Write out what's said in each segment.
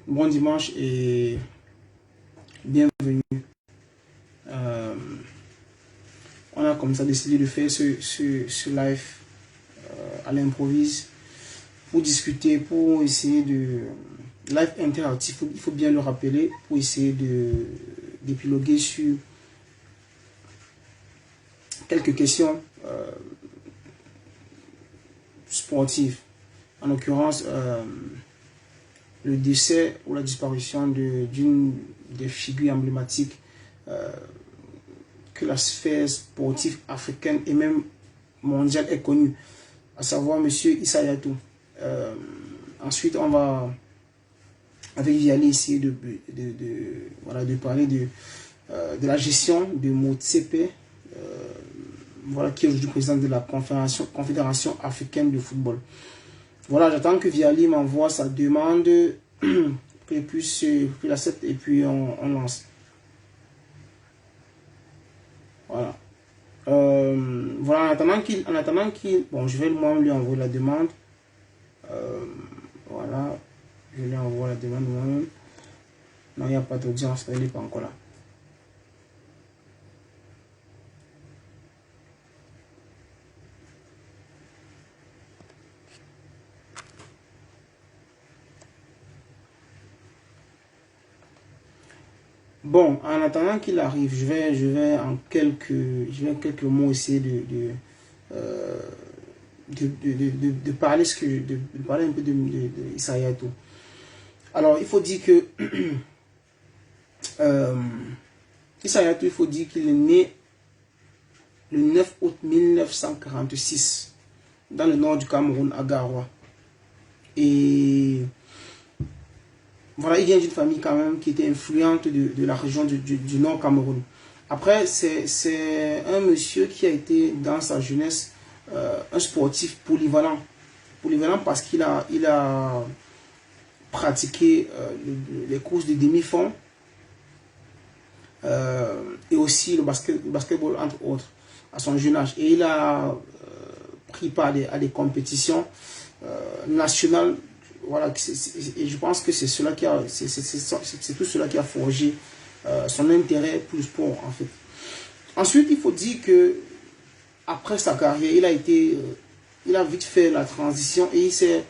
Bon dimanche et bienvenue. Euh, on a comme ça décidé de faire ce live à l'improvise pour discuter, pour essayer de... Live interactif, il faut bien le rappeler, pour essayer d'épiloguer sur quelques questions sportives. En l'occurrence, le décès ou la disparition d'une des figures emblématiques que la sphère sportive africaine et même mondiale est connue, à savoir M. Issa Hayatou. Ensuite, on va, avec Vianney, essayer de parler de la gestion de Motsepe, voilà, qui est aujourd'hui président de la Confédération africaine de football. Voilà, j'attends que Viali m'envoie sa demande, que puis l'accepte et puis on lance. Voilà. Voilà, en attendant qu'il, bon, je vais moi lui envoyer la demande. Voilà, je lui envoie la demande moi-même. Non, il n'y a pas d'audience, elle n'est pas encore là. Bon, en attendant qu'il arrive, je vais en quelques mots essayer de parler de parler un peu de Issa Hayatou. Alors, il faut dire que Issa Hayatou, il faut dire qu'il est né le 9 août 1946 dans le nord du Cameroun, à Garoua. Et voilà, il vient d'une famille quand même qui était influente de la région du Nord Cameroun. Après, c'est un monsieur qui a été dans sa jeunesse un sportif polyvalent. Polyvalent parce qu'il a pratiqué les courses de demi-fond et aussi le basketball, entre autres, à son jeune âge. Et il a pris part à des compétitions nationales. Voilà, et je pense que c'est tout cela qui a forgé son intérêt pour le sport, en fait. Ensuite, il faut dire que après sa carrière, il a vite fait la transition et il s'est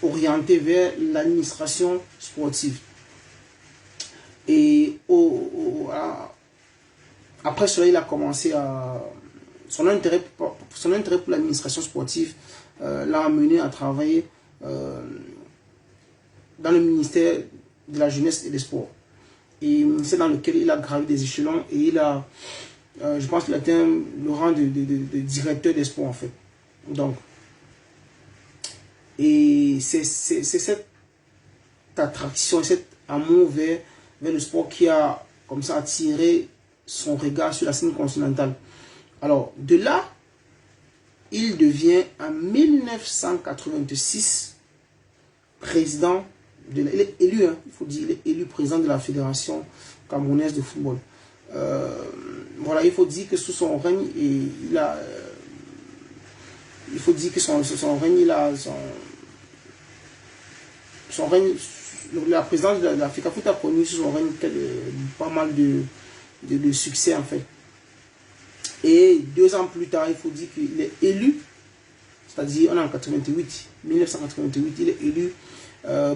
orienté vers l'administration sportive. Et après cela, il a commencé à... Son intérêt pour l'administration sportive l'a amené à travailler dans le ministère de la jeunesse et des sports. Et c'est dans lequel il a gravi des échelons et il a, je pense qu'il a atteint le rang de directeur des sports, en fait. Donc, et c'est cette attraction, cet amour vers le sport qui a comme ça attiré son regard sur la scène continentale. Alors, de là, il devient en 1986 président, il est élu, hein, il faut dire, il est élu président de la Fédération camerounaise de football. Voilà, il faut dire que sous son règne, il a son règne, la présidence de la FECAFOOT a connu sous son règne pas mal de succès, en fait. Et 2 ans plus tard, il faut dire qu'il est élu, c'est-à-dire on est en 1988, il est élu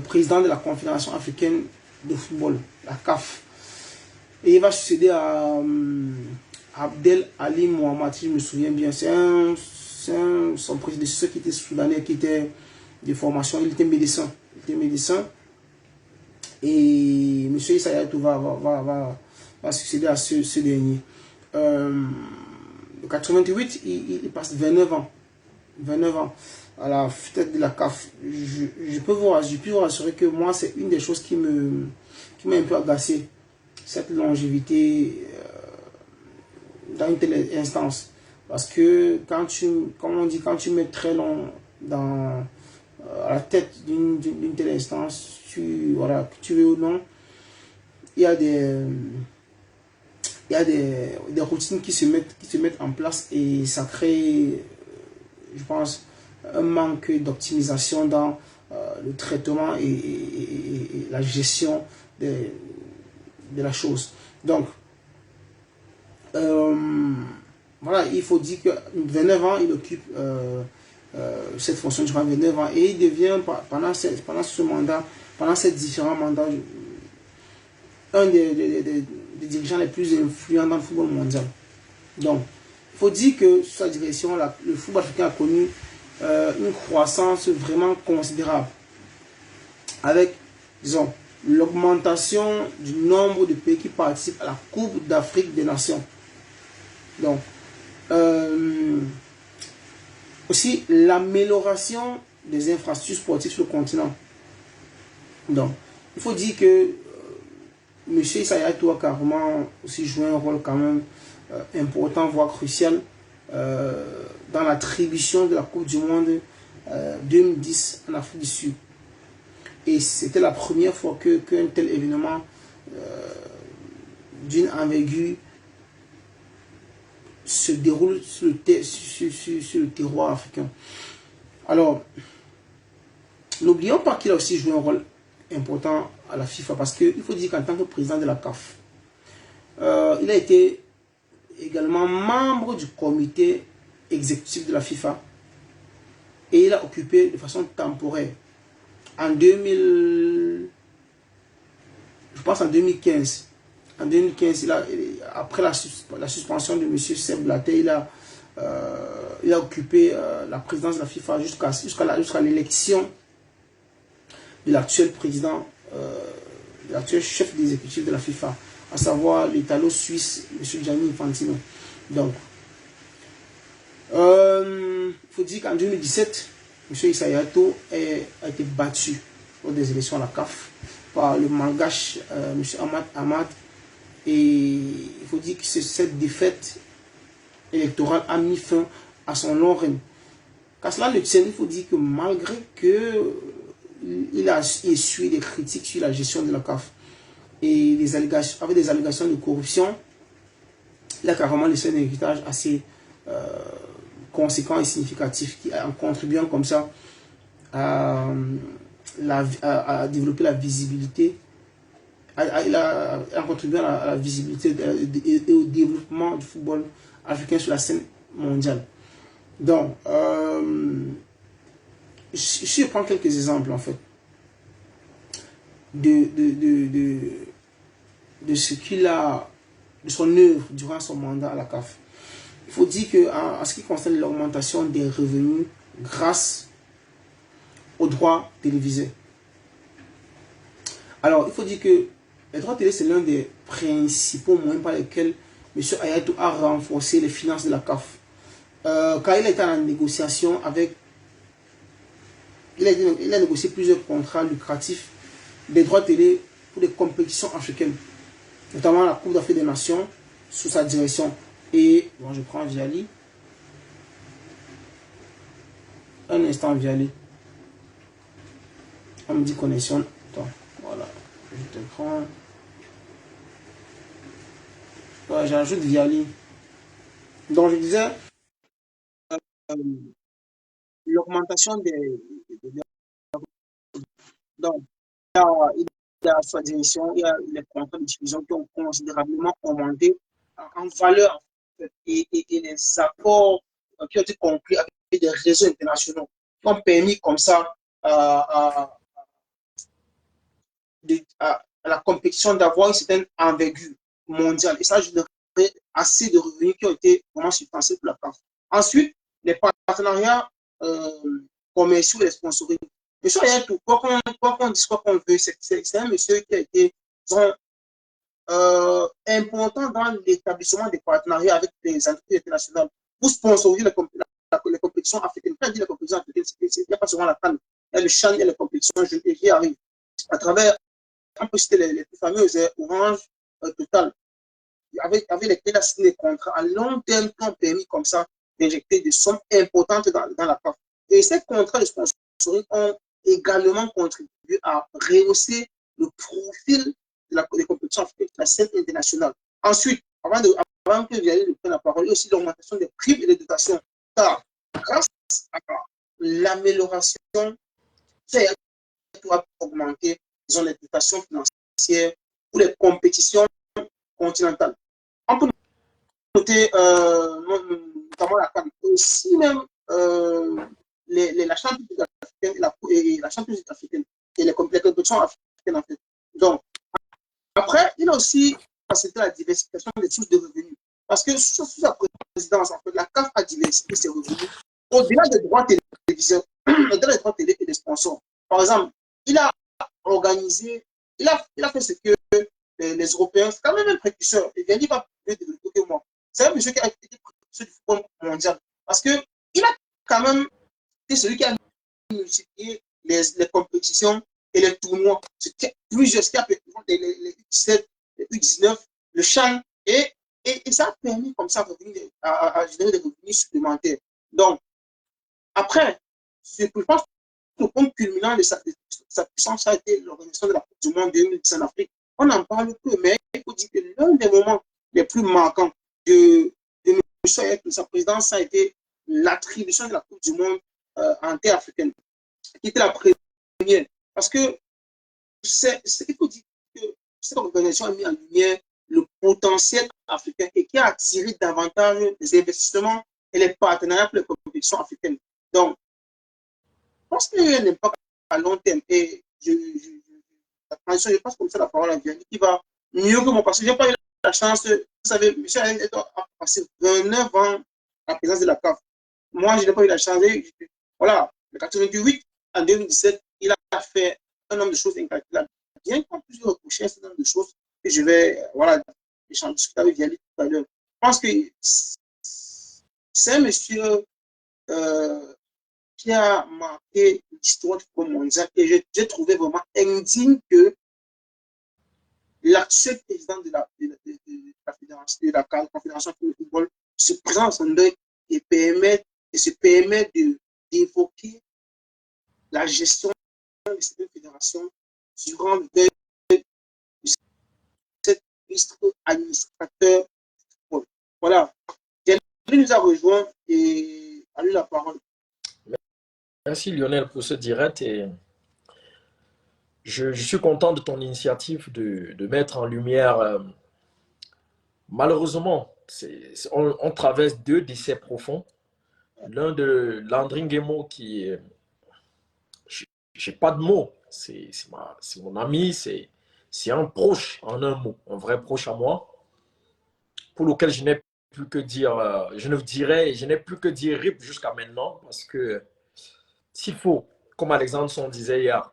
président de la Confédération africaine de football, la CAF. Et il va succéder à Abdel Ali Mohamed, si je me souviens bien. C'est son prédécesseur qui était soudanais, qui était de formation, il était médecin. Et M. Issa Hayatou va succéder à ce dernier. En 88, il passe 29 ans à la tête de la CAF. Je peux vous rassurer que moi, c'est une des choses qui m'a un peu agacé, cette longévité dans une telle instance. Parce que comme on dit, quand tu mets très long à la tête d'une telle instance, voilà, que tu veux ou non, il y a des routines qui se mettent en place et ça crée, je pense, un manque d'optimisation dans le traitement et la gestion de la chose. Donc, voilà, il faut dire que 29 ans, il occupe cette fonction durant 29 ans et il devient, pendant ce mandat, pendant ces différents mandats, un des dirigeants les plus influents dans le football mondial. Donc, il faut dire que sous sa direction, le football africain a connu une croissance vraiment considérable avec, disons, l'augmentation du nombre de pays qui participent à la Coupe d'Afrique des Nations. Donc, aussi l'amélioration des infrastructures sportives sur le continent. Donc, il faut dire que M. Issa Hayatou a carrément aussi joué un rôle quand même important, voire crucial, dans l'attribution de la Coupe du Monde 2010 en Afrique du Sud. Et c'était la première fois qu'un tel événement d'une envergure se déroule sur le terroir africain. Alors, n'oublions pas qu'il a aussi joué un rôle important à la FIFA, parce qu'il faut dire qu'en tant que président de la CAF, il a été également membre du comité exécutif de la FIFA et il a occupé de façon temporaire en 2000, je pense en 2015. En 2015, après la suspension de M. Sepp Blatter, il a occupé la présidence de la FIFA jusqu'à l'élection de l'actuel président, de l'actuel chef d'exécutif de la FIFA, à savoir l'Italo-Suisse, M. Gianni Infantino. Donc, il faut dire qu'en 2017, M. Issa Hayatou a été battu lors des élections à la CAF par le malgache M. Ahmad. Et il faut dire que cette défaite électorale a mis fin à son long règne. Qu'à cela ne tienne, il faut dire que malgré qu'il a essuyé des critiques sur la gestion de la CAF et avec des allégations de corruption, il a carrément laissé un héritage assez conséquent et significatif, en contribuant comme ça à développer la visibilité, en contribuant à la visibilité et au développement du football africain sur la scène mondiale. Donc, je prends quelques exemples en fait de ce qu'il a, de son œuvre durant son mandat à la CAF. Il faut dire qu'en ce qui concerne l'augmentation des revenus grâce aux droits télévisés. Alors, il faut dire que les droits télé, c'est l'un des principaux moyens par lesquels M. Hayatou a renforcé les finances de la CAF. Quand il était en négociation avec... Il a négocié plusieurs contrats lucratifs des droits télé pour des compétitions africaines, notamment la Coupe d'Afrique des Nations, sous sa direction. Et, bon, je prends Viali. Un instant, Viali. On me dit connexion. Attends, voilà. Je te prends. Ouais, j'ajoute Viali. Donc, je disais, l'augmentation donc, il y a sa direction, il y a les contrats de diffusion qui ont considérablement augmenté en valeur et les accords qui ont été conclus avec des réseaux internationaux qui ont permis comme ça à la compétition d'avoir une certaine envergure mondiale. Et ça générait assez de revenus qui ont été vraiment substantiels pour la CAF. Ensuite, les partenariats commerciaux et les sponsoring. Monsieur Hayatou, quoi qu'on dise, quoi qu'on veut, c'est un monsieur qui a été, disons, important dans l'établissement des partenariats avec les entreprises internationales pour sponsoriser les compétitions africaines. Quand on dit les compétitions africaines, il n'y a pas seulement la CAN, il y a le CHAN, il y a les compétitions qui arrivent à travers, on peut citer les plus fameuses, Orange, Total, avec lesquels il a signé des contrats à long terme qui ont permis comme ça d'injecter des sommes importantes dans la CAF. Et ces contrats de sponsoring ont également contribué à rehausser le profil des compétitions africaines de la scène internationale. Ensuite, avant que Vianney ne prenne la parole, il y a aussi l'augmentation des primes et des dotations. Car grâce l'amélioration, c'est pour augmenter, disons, les dotations financières pour les compétitions continentales. On peut noter notamment la CAN, aussi même la Champions africaine et la Champions africaine et les compétitions africaines en fait. Donc, après, il a aussi facilité la diversification des sources de revenus. Parce que sous sa présidence, en fait, la CAF a diversifié ses revenus au-delà des droits télévisés, au-delà des droits télé et des sponsors. Par exemple, il a organisé, il a fait ce que les Européens, c'est quand même un précurseur. Il vient pas plus développer que moi. C'est un monsieur qui a été précurseur du football mondial. Parce qu'il a quand même été celui qui a multiplié les compétitions et les tournois. C'était plusieurs, ce qui a fait les U17, les U19, le CHAN, et ça a permis comme ça à générer des revenus supplémentaires. Donc, après, je pense que le point culminant de sa puissance a été l'organisation de la Coupe du Monde 2010 en Afrique. On en parle peu, mais il faut dire que l'un des moments les plus marquants de sa présidence a été l'attribution de la Coupe du Monde en terre africaine, qui était la première. Parce que il faut dire que cette organisation a mis en lumière le potentiel africain et qui a attiré davantage les investissements et les partenariats pour les compétitions africaines. Donc, je pense qu'il y a un impact à long terme et la transition, je passe comme ça la parole à Vianney qui va mieux que moi parce que je n'ai pas eu la chance, vous savez, M. a passé 29 ans à la présidence de la CAF. Moi, je n'ai pas eu la chance. Voilà, le 88, en 2017, il a fait un nombre de choses incalculables. Bien qu'on puisse reprocher un certain nombre de choses, et je vais, voilà, discuter avec Vianney tout à l'heure. Je pense que c'est un monsieur qui a marqué l'histoire du football mondial et j'ai trouvé vraiment indigne que l'actuel président de la fédération, de la confédération pour le football se présente à son deuil et se permet d'évoquer la gestion de cette fédération durant le deuil de cet ministre administrateur du football. Voilà. Il nous a rejoint et a eu la parole. Merci Lionel pour ce direct et je suis content de ton initiative de mettre en lumière, malheureusement, on traverse deux décès profonds. L'un de Landry Nguemo qui, j'ai pas de mots, c'est mon ami, c'est un proche en un mot, un vrai proche à moi, pour lequel je n'ai plus que dire, je n'ai plus que dire RIP jusqu'à maintenant parce que s'il faut, comme Alexandre disait hier,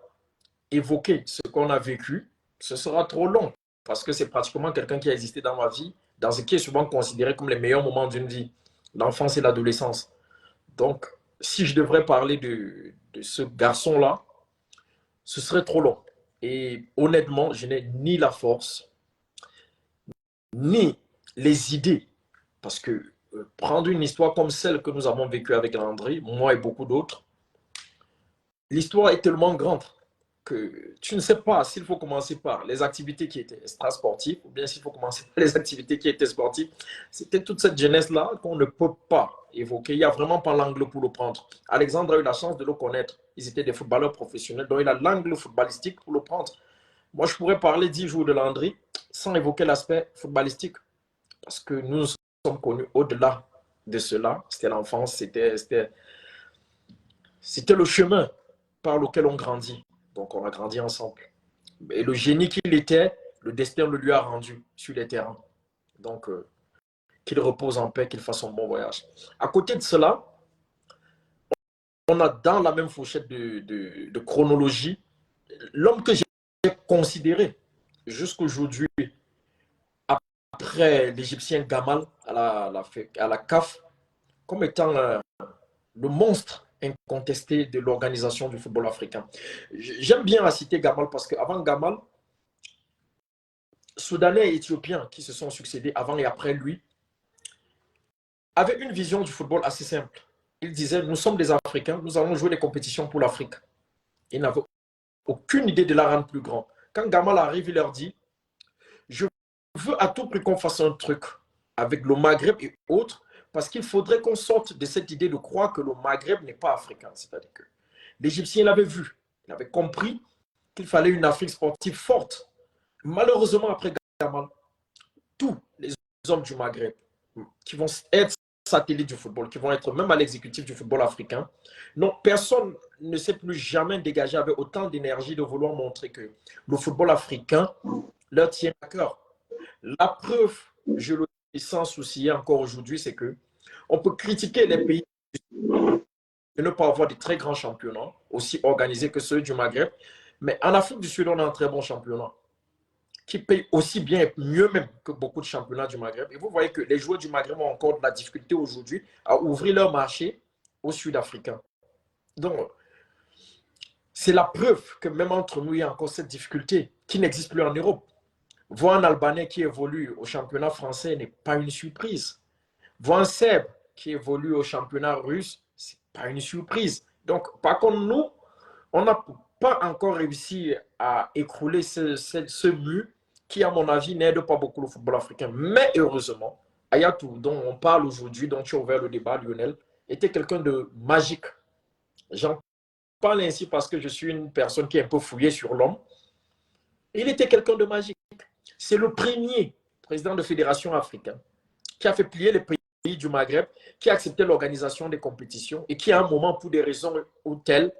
évoquer ce qu'on a vécu, ce sera trop long parce que c'est pratiquement quelqu'un qui a existé dans ma vie, dans ce qui est souvent considéré comme les meilleurs moments d'une vie, l'enfance et l'adolescence. Donc, si je devrais parler de ce garçon-là, ce serait trop long. Et honnêtement, je n'ai ni la force, ni les idées. Parce que prendre une histoire comme celle que nous avons vécue avec Landry, moi et beaucoup d'autres, l'histoire est tellement grande que tu ne sais pas s'il faut commencer par les activités qui étaient extra-sportives ou bien s'il faut commencer par les activités qui étaient sportives. C'était toute cette jeunesse-là qu'on ne peut pas évoquer. Il n'y a vraiment pas l'angle pour le prendre. Alexandre a eu la chance de le connaître. Ils étaient des footballeurs professionnels, donc il a l'angle footballistique pour le prendre. Moi, je pourrais parler 10 jours de Landry sans évoquer l'aspect footballistique parce que nous nous sommes connus au-delà de cela. C'était l'enfance, c'était le chemin par lequel on grandit. Donc, on a grandi ensemble. Et le génie qu'il était, le destin le lui a rendu sur les terrains. Donc, qu'il repose en paix, qu'il fasse un bon voyage. À côté de cela, on a dans la même fourchette de chronologie l'homme que j'ai considéré jusqu'aujourd'hui, après l'Égyptien Gamal à la CAF, comme étant le monstre incontesté de l'organisation du football africain. J'aime bien la citer Gamal parce qu'avant Gamal, Soudanais et Éthiopiens qui se sont succédés avant et après lui avaient une vision du football assez simple. Ils disaient, nous sommes des Africains, nous allons jouer les compétitions pour l'Afrique. Ils n'avaient aucune idée de la rendre plus grand. Quand Gamal arrive, il leur dit, je veux à tout prix qu'on fasse un truc avec le Maghreb et autres Parce qu'il faudrait qu'on sorte de cette idée de croire que le Maghreb n'est pas africain. C'est-à-dire que l'Égyptien l'avait vu. Il avait compris qu'il fallait une Afrique sportive forte. Malheureusement, après Gamal, tous les hommes du Maghreb qui vont être satellites du football, qui vont être même à l'exécutif du football africain, non, personne ne s'est plus jamais dégagé avec autant d'énergie de vouloir montrer que le football africain leur tient à cœur. La preuve, je le dis sans souci encore aujourd'hui, c'est que on peut critiquer les pays de ne pas avoir de très grands championnats, aussi organisés que ceux du Maghreb, mais en Afrique du Sud, on a un très bon championnat qui paye aussi bien et mieux même que beaucoup de championnats du Maghreb. Et vous voyez que les joueurs du Maghreb ont encore de la difficulté aujourd'hui à ouvrir leur marché aux Sud-Africains. Donc, c'est la preuve que même entre nous, il y a encore cette difficulté qui n'existe plus en Europe. Voir un Albanais qui évolue au championnat français n'est pas une surprise. Voir un Serbe qui évolue au championnat russe, ce n'est pas une surprise. Donc, par contre, nous, on n'a pas encore réussi à écrouler ce mur qui, à mon avis, n'aide pas beaucoup le football africain. Mais heureusement, Hayatou, dont on parle aujourd'hui, dont tu as ouvert le débat, Lionel, était quelqu'un de magique. J'en parle ainsi parce que je suis une personne qui est un peu fouillée sur l'homme. Il était quelqu'un de magique. C'est le premier président de fédération africaine qui a fait plier les pays du Maghreb, qui a accepté l'organisation des compétitions et qui, à un moment, pour des raisons ou telles,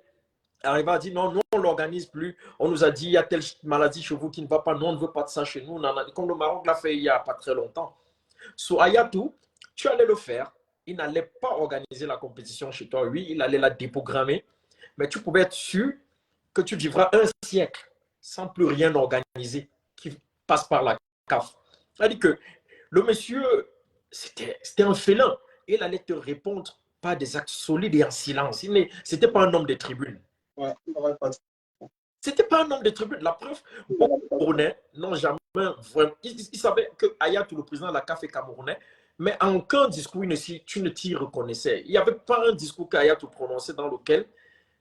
arriva à dire non, nous on ne l'organise plus. On nous a dit il y a telle maladie chez vous qui ne va pas, nous on ne veut pas de ça chez nous. Comme le Maroc l'a fait il n'y a pas très longtemps. So Hayatou, tu allais le faire. Il n'allait pas organiser la compétition chez toi. Oui, il allait la déprogrammer. Mais tu pouvais être sûr que tu vivras un siècle sans plus rien organiser qui passe par la CAF. C'est-à-dire que le monsieur, c'était un félin. Il allait te répondre par des actes solides et en silence. Ce n'était pas un homme des tribunes. Ouais, C'était pas un homme de tribune. La preuve, beaucoup de Camerounais n'ont jamais vraiment. Ils savaient que Hayatou, le président de la CAF, est camerounais, mais en aucun discours, tu ne t'y reconnaissais. Il n'y avait pas un discours qu'Hayatou prononçait dans lequel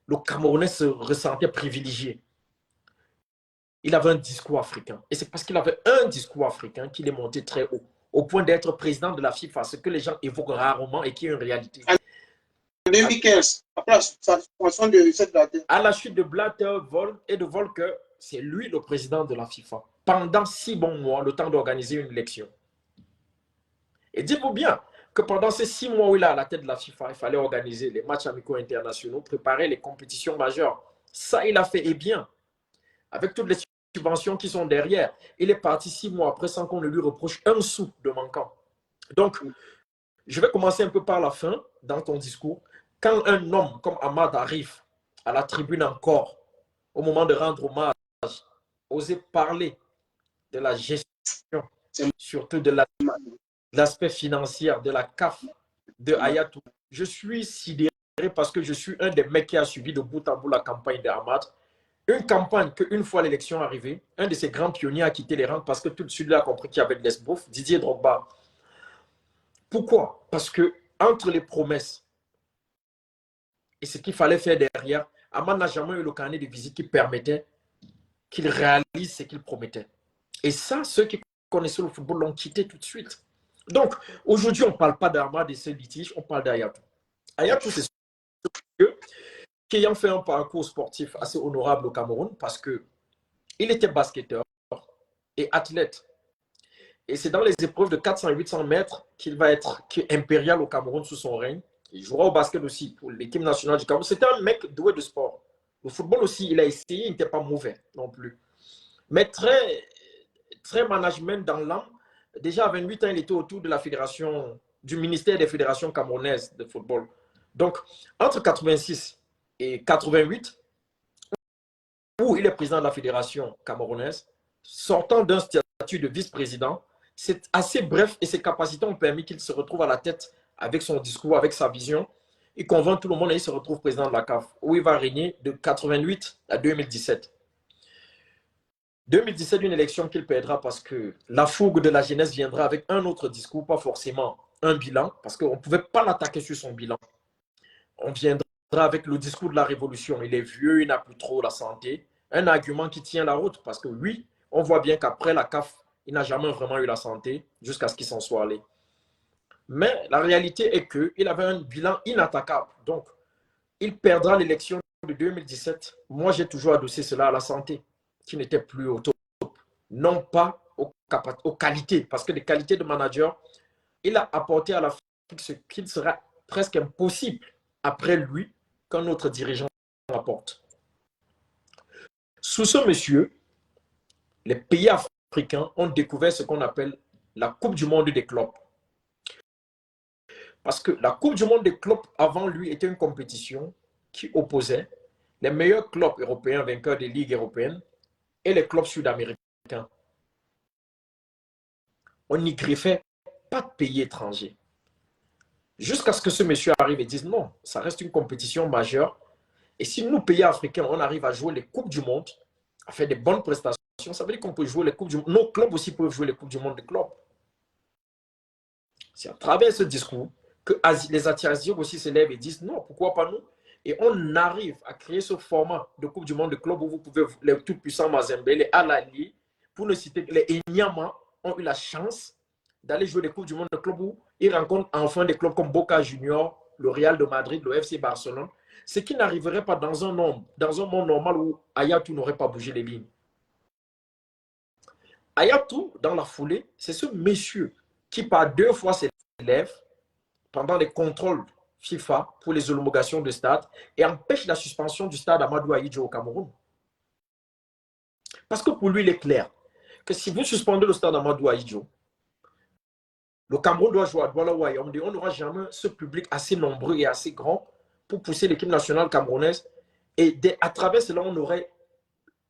le Camerounais se ressentait privilégié. Il avait un discours africain. Et c'est parce qu'il avait un discours africain qu'il est monté très haut, au point d'être président de la FIFA, ce que les gens évoquent rarement et qui est une réalité. En 2015, après la suspension de cette Blatter. À la chute de Blatter et de Volker, c'est lui le président de la FIFA. Pendant 6 bons mois, le temps d'organiser une élection. Et dites-vous bien que pendant ces 6 mois où il est à la tête de la FIFA, il fallait organiser les matchs amicaux internationaux, préparer les compétitions majeures. Ça, il a fait et bien. Avec toutes les subventions qui sont derrière. Il est parti 6 mois après sans qu'on ne lui reproche un sou de manquant. Donc, je vais commencer un peu par la fin dans ton discours. Quand un homme comme Ahmad arrive à la tribune encore, au moment de rendre hommage, oser parler de la gestion, surtout de l'aspect financier de la CAF, de Hayatou, je suis sidéré parce que je suis un des mecs qui a suivi de bout en bout la campagne d'Ahmad. Une campagne qu'une fois l'élection arrivée, un de ses grands pionniers a quitté les rangs parce que tout de suite il a compris qu'il y avait de l'esbouf, Didier Drogba. Pourquoi? Parce que entre les promesses et ce qu'il fallait faire derrière, Ahmad n'a jamais eu le carnet de visite qui permettait qu'il réalise ce qu'il promettait. Et ça, ceux qui connaissaient le football l'ont quitté tout de suite. Donc, aujourd'hui, on ne parle pas d'Ahmad et ses litiges, on parle d'Hayatou. Hayatou, c'est sûr qu'ayant fait un parcours sportif assez honorable au Cameroun, parce qu'il était basketteur et athlète. Et c'est dans les épreuves de 400-800 mètres qu'il va être impérial au Cameroun sous son règne. Il jouera au basket aussi pour l'équipe nationale du Cameroun. C'était un mec doué de sport. Le football aussi, il a essayé, il n'était pas mauvais non plus. Mais très management dans l'âme. Déjà à 28 ans, il était autour de la fédération, du ministère des fédérations camerounaises de football. Donc, entre 86 et 88, où il est président de la fédération camerounaise, sortant d'un statut de vice-président, c'est assez bref et ses capacités ont permis qu'il se retrouve à la tête avec son discours, avec sa vision. Il convainc tout le monde et il se retrouve président de la CAF, où il va régner de 88 à 2017. 2017, une élection qu'il perdra parce que la fougue de la jeunesse viendra avec un autre discours, pas forcément un bilan, parce qu'on ne pouvait pas l'attaquer sur son bilan. On viendra avec le discours de la révolution. Il est vieux, il n'a plus trop la santé. Un argument qui tient la route, parce que oui, on voit bien qu'après la CAF, il n'a jamais vraiment eu la santé jusqu'à ce qu'il s'en soit allé. Mais la réalité est qu'il avait un bilan inattaquable. Donc, il perdra l'élection de 2017. Moi, j'ai toujours adossé cela à la santé, qui n'était plus au top. Non pas aux qualités, parce que les qualités de manager, il a apporté à l'Afrique ce qu'il sera presque impossible après lui qu'un autre dirigeant apporte. Sous ce monsieur, les pays africains ont découvert ce qu'on appelle la Coupe du monde des clubs. Parce que la Coupe du monde des clubs, avant lui, était une compétition qui opposait les meilleurs clubs européens vainqueurs des ligues européennes et les clubs sud-américains. On n'y griffait pas de pays étrangers. Jusqu'à ce que ce monsieur arrive et dise non, ça reste une compétition majeure. Et si nous, pays africains, on arrive à jouer les Coupes du monde, à faire des bonnes prestations, ça veut dire qu'on peut jouer les Coupes du monde. Nos clubs aussi peuvent jouer les Coupes du monde des clubs. C'est à travers ce discours que les Asiatiques aussi se lèvent et disent non, pourquoi pas nous? Et on arrive à créer ce format de Coupe du monde de club où vous pouvez, les tout-puissants Mazembe, les Alali, pour ne citer les Enyama, ont eu la chance d'aller jouer les Coupes du monde de club où ils rencontrent enfin des clubs comme Boca Juniors, le Real de Madrid, le FC Barcelone, ce qui n'arriverait pas dans un monde normal où Ayatou n'aurait pas bougé les lignes. Ayatou, dans la foulée, c'est ce monsieur qui par 2 fois s'élève pendant les contrôles FIFA pour les homologations de stade et empêche la suspension du stade Amadou Ahidjo au Cameroun. Parce que pour lui, il est clair que si vous suspendez le stade Amadou Ahidjo, le Cameroun doit jouer à Douala ou à Yaoundé. On n'aura jamais ce public assez nombreux et assez grand pour pousser l'équipe nationale camerounaise. Et à travers cela, on aurait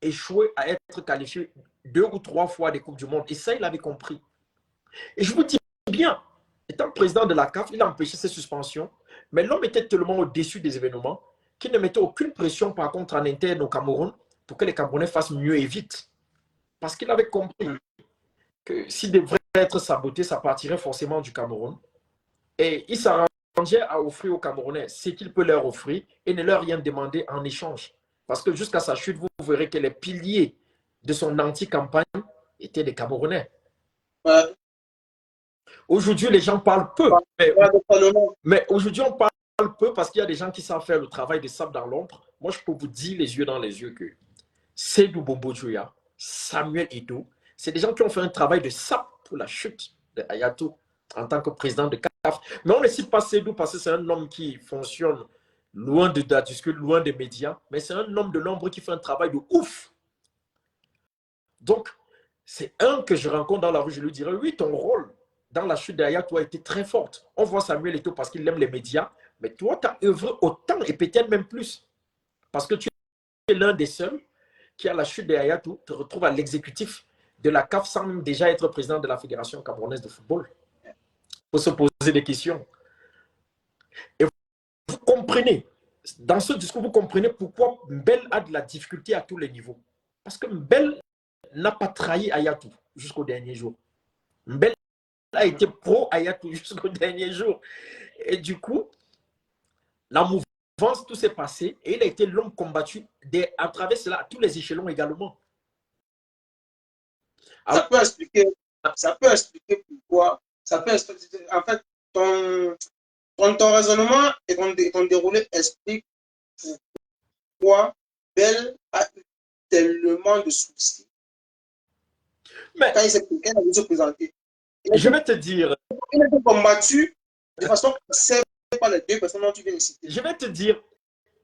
échoué à être qualifié 2 ou 3 fois des Coupes du Monde. Et ça, il avait compris. Et je vous dis bien, étant président de la CAF, il a empêché ces suspensions. Mais l'homme était tellement au-dessus des événements qu'il ne mettait aucune pression, par contre, en interne au Cameroun pour que les Camerounais fassent mieux et vite. Parce qu'il avait compris que s'il devrait être saboté, ça partirait forcément du Cameroun. Et il s'arrangeait à offrir aux Camerounais ce qu'il peut leur offrir et ne leur rien demander en échange. Parce que jusqu'à sa chute, vous verrez que les piliers de son anti-campagne étaient des Camerounais. Ouais. Aujourd'hui, les gens parlent peu. Mais aujourd'hui, on parle peu parce qu'il y a des gens qui savent faire le travail de sable dans l'ombre. Moi, je peux vous dire les yeux dans les yeux que Seydou Bobo Djoya, Samuel Eto'o, c'est des gens qui ont fait un travail de sable pour la chute de Ayatou en tant que président de CAF. Mais on ne cite pas Seydou parce que c'est un homme qui fonctionne loin de la discussion, loin des médias, mais c'est un homme de l'ombre qui fait un travail de ouf. Donc, c'est un que je rencontre dans la rue, je lui dirais, oui, ton rôle dans la chute d'Ayatou a été très forte. On voit Samuel Eto'o parce qu'il aime les médias, mais toi, tu as œuvré autant et peut-être même plus. Parce que tu es l'un des seuls qui, à la chute d'Ayatou, te retrouve à l'exécutif de la CAF sans même déjà être président de la Fédération camerounaise de football. Il faut se poser des questions. Et vous comprenez, dans ce discours, vous comprenez pourquoi Mbel a de la difficulté à tous les niveaux. Parce que Mbel n'a pas trahi Ayatou jusqu'au dernier jour. Mbel a été pro-Ayatou jusqu'au dernier jour. Et du coup, la mouvance, tout s'est passé et il a été l'homme combattu à travers cela, à tous les échelons également. Alors, ça peut expliquer pourquoi. Ça peut expliquer, en fait, ton raisonnement et ton déroulé explique pourquoi Bell a eu tellement de soucis. Mais quand il a dû se présenter. Je vais te dire. Il a été combattu de façon assez par les 2 personnes dont tu viens de citer. Je vais te dire,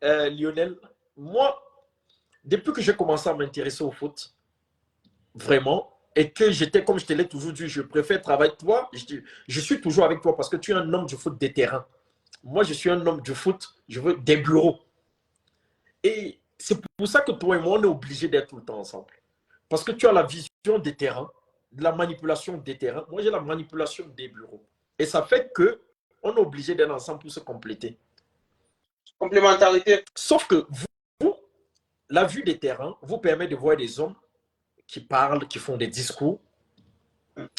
Lionel, moi, depuis que j'ai commencé à m'intéresser au foot, vraiment, et que j'étais, comme je te l'ai toujours dit, je préfère travailler avec toi, je suis toujours avec toi parce que tu es un homme du foot des terrains. Moi, je suis un homme du foot, je veux des bureaux. Et c'est pour ça que toi et moi, on est obligés d'être tout le temps ensemble. Parce que tu as la vision des terrains, de la manipulation des terrains. Moi, j'ai la manipulation des bureaux. Et ça fait qu'on est obligé d'être ensemble pour se compléter. Complémentarité. Sauf que vous, la vue des terrains vous permet de voir des hommes qui parlent, qui font des discours.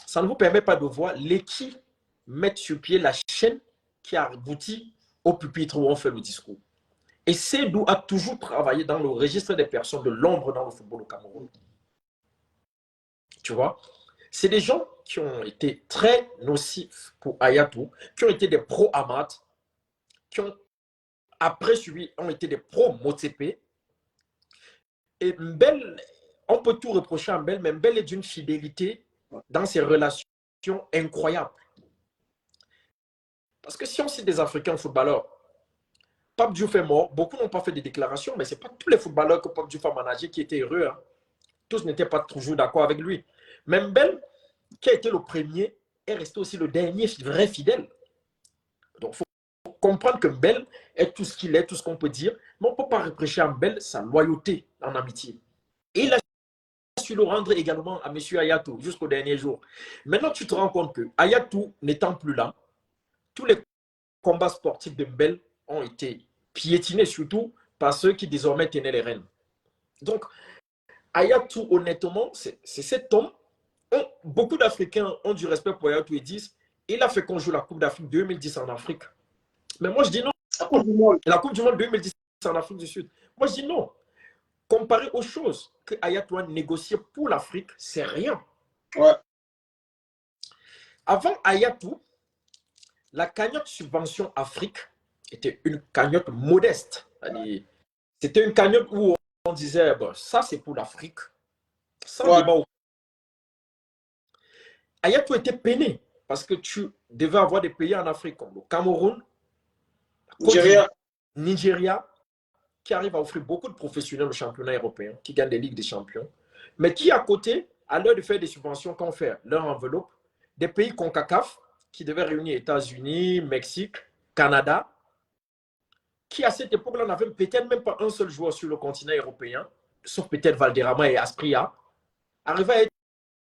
Ça ne vous permet pas de voir les qui mettent sur pied la chaîne qui aboutit au pupitre où on fait le discours. Et Seydou a toujours travaillé dans le registre des personnes de l'ombre dans le football au Cameroun. Tu vois? C'est des gens qui ont été très nocifs pour Hayatou, qui ont été des pro-Ahmad, qui ont après suivi, ont été des pro-Motsepe. Et Mbel, on peut tout reprocher à Mbel, mais Mbel est d'une fidélité dans ses relations incroyable. Parce que si on cite des Africains footballeurs, Pape Diouf est mort, beaucoup n'ont pas fait des déclarations, mais ce n'est pas tous les footballeurs que Pape Diouf a managé qui étaient heureux. Hein. Tous n'étaient pas toujours d'accord avec lui. Même Mbel, qui a été le premier, est resté aussi le dernier vrai fidèle. Donc, il faut comprendre que Mbel est tout ce qu'il est, tout ce qu'on peut dire, mais on ne peut pas reprocher à Mbel sa loyauté en amitié. Et il a su le rendre également à M. Hayatou jusqu'au dernier jour. Maintenant, tu te rends compte que Hayatou n'étant plus là, tous les combats sportifs de Mbel ont été piétinés, surtout par ceux qui désormais tenaient les rênes. Donc, Hayatou, honnêtement, c'est cet homme. Beaucoup d'Africains ont du respect pour Hayatou et disent il a fait qu'on joue la Coupe d'Afrique 2010 en Afrique. Mais moi, je dis non. La Coupe du Monde 2010 en Afrique du Sud. Moi, je dis non. Comparé aux choses que Hayatou a négociées pour l'Afrique, c'est rien. Ouais. Avant Hayatou, la cagnotte subvention Afrique était une cagnotte modeste. C'était une cagnotte où on disait bon, ça c'est pour l'Afrique. Sans débat. Hayatou était peiné parce que tu devais avoir des pays en Afrique comme le Cameroun, Nigeria, qui arrive à offrir beaucoup de professionnels au championnat européen, qui gagnent des ligues des champions, mais qui à côté, à l'heure de faire des subventions qu'on fait leur enveloppe, des pays CONCACAF qui devaient réunir États-Unis, Mexique, Canada, qui à cette époque-là n'avaient peut-être même pas un seul joueur sur le continent européen, sauf peut-être Valderrama et Asprilla, arrivaient à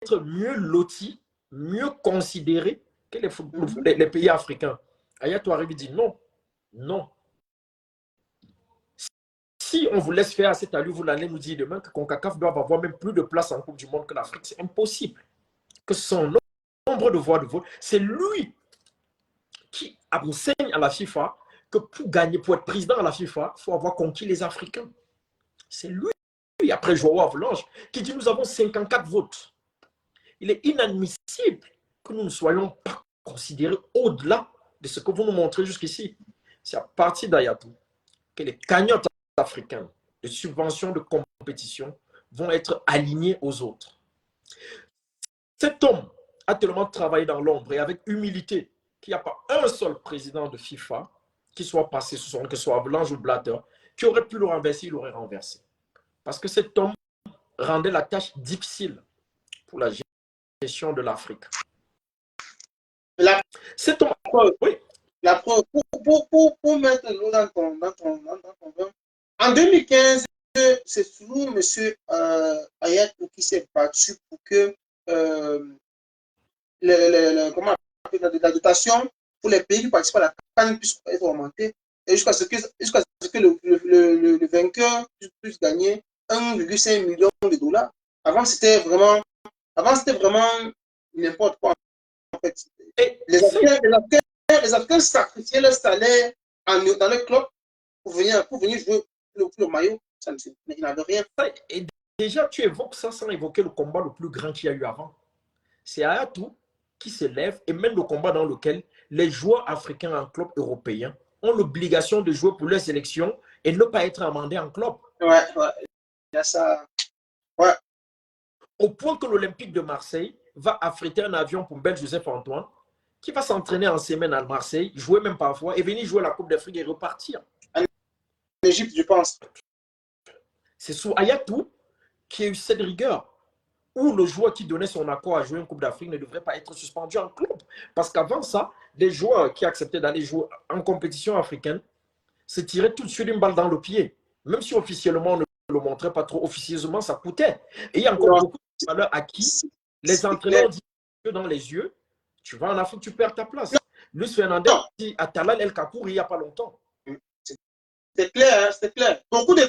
être mieux lotis, mieux considérés que les pays africains. Hayatou arrive et dit non, non. Si on vous laisse faire à cette allure, vous allez nous dire demain que CONCACAF doit avoir même plus de place en Coupe du Monde que l'Afrique. C'est impossible. Que son nombre de voix de vote, c'est lui qui enseigne à la FIFA que pour gagner, pour être président à la FIFA, il faut avoir conquis les Africains. C'est lui, après Joao Avalanche, qui dit nous avons 54 votes. Il est inadmissible que nous ne soyons pas considérés au-delà de ce que vous nous montrez jusqu'ici. C'est à partir d'Hayatou que les cagnottes africaines de subventions de compétition vont être alignées aux autres. Cet homme a tellement travaillé dans l'ombre et avec humilité qu'il n'y a pas un seul président de FIFA qui soit passé sous son nom, que ce soit Avalanche ou Blatter, qui aurait pu le renverser, il l'aurait renversé. Parce que cet homme rendait la tâche difficile pour la gestion de l'Afrique. Cet homme, oui. Pour mettre l'eau dans ton vin, en 2015, c'est toujours M. Hayatou qui s'est battu pour que la dotation pour les pays qui participent à la campagne puisse être augmentée et jusqu'à ce que le vainqueur puisse gagner 1,5 million de dollars. Avant, c'était vraiment n'importe quoi. En fait. Les Africains sacrifiaient leur salaire dans le club pour venir jouer le maillot. Il n'avait rien. Et déjà, tu évoques ça sans évoquer le combat le plus grand qu'il y a eu avant. C'est Hayatou qui se lève et mène le combat dans lequel les joueurs africains en club européen ont l'obligation de jouer pour leur sélection et ne pas être amendés en club. Ouais. Il y a ça. Ouais. Au point que l'Olympique de Marseille va affréter un avion pour Bel Joseph Antoine qui va s'entraîner en semaine à Marseille, jouer même parfois et venir jouer la Coupe d'Afrique et repartir. En Égypte, je pense. C'est sous Hayatou qui a eu cette rigueur où le joueur qui donnait son accord à jouer une Coupe d'Afrique ne devrait pas être suspendu en club. Parce qu'avant ça, des joueurs qui acceptaient d'aller jouer en compétition africaine se tiraient tout de suite une balle dans le pied. Même si officiellement on ne le montrait pas trop, officieusement ça coûtait. Et il y a encore beaucoup de valeurs à qui les entraîneurs disent dans les yeux, tu vas en Afrique, tu perds ta place. Luis Fernandez dit à Talal El Kakouri il n'y a pas longtemps. C'est clair, c'est clair. Beaucoup de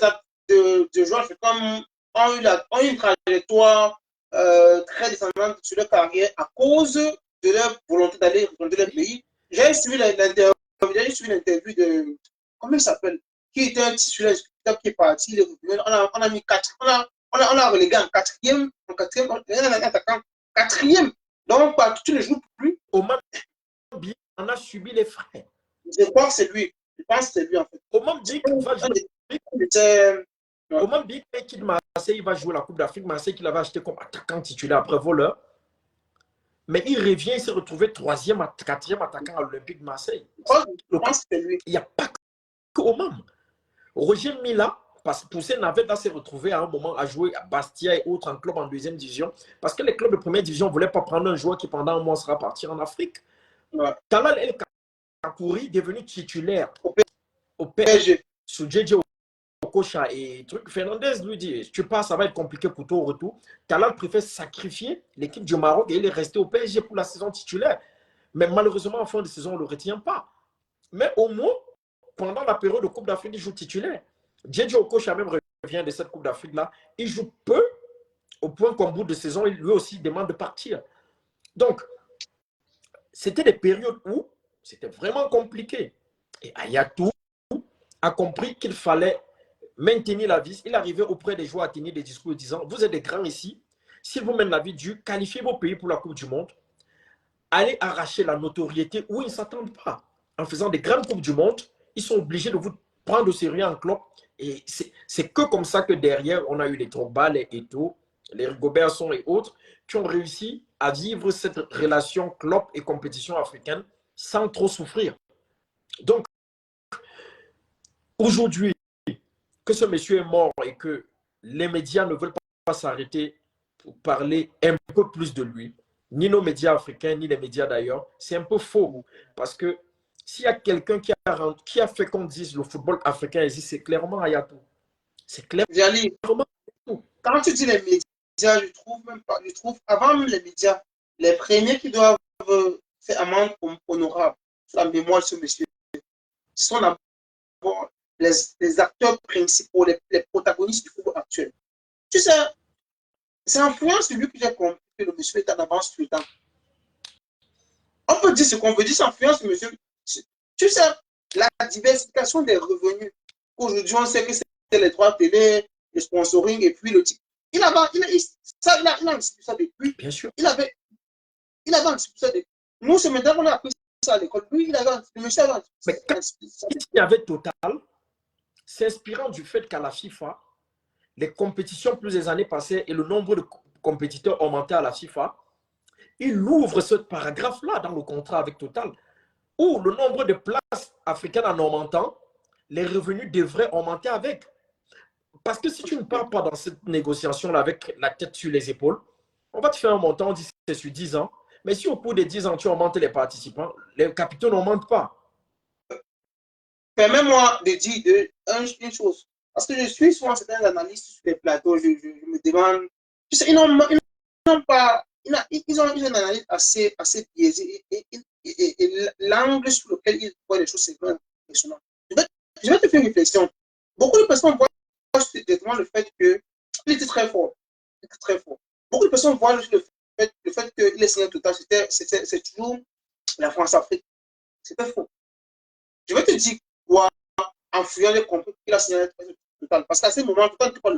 joueurs africains ont eu une trajectoire très descendante sur leur carrière à cause de leur volonté d'aller représenter leur pays. J'ai suivi l'interview de, comment il s'appelle, qui était un titulaire qui est parti, on a mis 4, on a relégué en quatrième, un attaquant 4e. Donc, tu ne joues plus. Oman Bik en a subi les frais. Je crois que c'est lui. Je pense que c'est lui, en fait. Oman Bik va jouer. Oman Bik, qui de Marseille, il va jouer la Coupe d'Afrique. Marseille, qu'il avait acheté comme attaquant titulaire après voleur. Mais il revient, il s'est retrouvé 3e, 4e attaquant à l'Olympique de Marseille. Je pense que c'est lui. Il n'y a pas que Oman. Roger Mila, parce que Poussé Navetta s'est retrouvé à un moment à jouer à Bastia et autres en club en 2e division, parce que les clubs de 1re division ne voulaient pas prendre un joueur qui pendant un mois sera parti en Afrique. Ouais. Talal El Kakouri, devenu titulaire au PSG. Sous JJ Okocha et truc, Fernandez lui dit, tu pars, ça va être compliqué pour toi au retour. Talal préfère sacrifier l'équipe du Maroc et il est resté au PSG pour la saison titulaire. Mais malheureusement, en fin de saison, on ne le retient pas. Mais au moins, pendant la période de Coupe d'Afrique, il joue titulaire. JJ Okocha même revient de cette Coupe d'Afrique-là. Il joue peu, au point qu'en bout de saison, il lui aussi demande de partir. Donc, c'était des périodes où c'était vraiment compliqué. Et Ayatou a compris qu'il fallait maintenir la vis. Il arrivait auprès des joueurs à tenir des discours disant, vous êtes des grands ici, s'ils vous mènent la vie dure, qualifiez vos pays pour la Coupe du Monde, allez arracher la notoriété où ils ne s'attendent pas. En faisant des grandes Coupes du Monde, ils sont obligés de vous prendre au sérieux en club. Et c'est que comme ça que derrière, on a eu les Drogba, les Eto'o, les Rigobertson et autres qui ont réussi à vivre cette relation club et compétition africaine sans trop souffrir. Donc, aujourd'hui, que ce monsieur est mort et que les médias ne veulent pas s'arrêter pour parler un peu plus de lui, ni nos médias africains, ni les médias d'ailleurs, c'est un peu faux. Parce que s'il y a quelqu'un qui a fait qu'on dise le football africain existe, c'est clairement Ayatou. C'est clairement Ayatou. Quand tu dis les médias, je trouve avant même les médias, les premiers qui doivent faire amende honorable sur la mémoire de ce monsieur, ce sont d'abord les acteurs principaux, les protagonistes du football actuel. Tu sais, c'est en influence de lui que j'ai compris que le monsieur est en avance sur le temps. On peut dire ce qu'on veut dire, c'est influence du monsieur. Tu sais, la diversification des revenus. Aujourd'hui, on sait que c'est les droits télé, le sponsoring et puis le titre. Il a anticipé ça depuis. Bien sûr. Il avait anticipé ça depuis. Nous, c'est maintenant qu'on a appris ça à l'école. Lui, le monsieur avait anticipé ça. Mais quand il y avait Total, s'inspirant du fait qu'à la FIFA, les compétitions plus les années passées et le nombre de compétiteurs augmentait à la FIFA, il ouvre ce paragraphe-là dans le contrat avec Total, où le nombre de places africaines en augmentant, les revenus devraient augmenter avec. Parce que si tu ne pars pas dans cette négociation-là avec la tête sur les épaules, on va te faire un montant, on dit c'est sur 10 ans, mais si au cours des 10 ans, tu augmentes les participants, les capitaux n'augmentent pas. Permets-moi de dire une chose. Parce que je suis souvent certains analystes sur les plateaux, je me demande, tu sais, ils ont une analyse assez biaisée et l'angle sur lequel ils voient les choses, c'est vraiment impressionnant. Je vais te faire une réflexion. Beaucoup de personnes voient directement le fait qu'il était très fort. Très fort. Beaucoup de personnes voient le fait qu'il est signé Total, c'est toujours la France-Afrique. C'était faux. Je vais te dire quoi en fuyant les compris qu'il a signé Total. Parce qu'à ce moment, Total n'est pas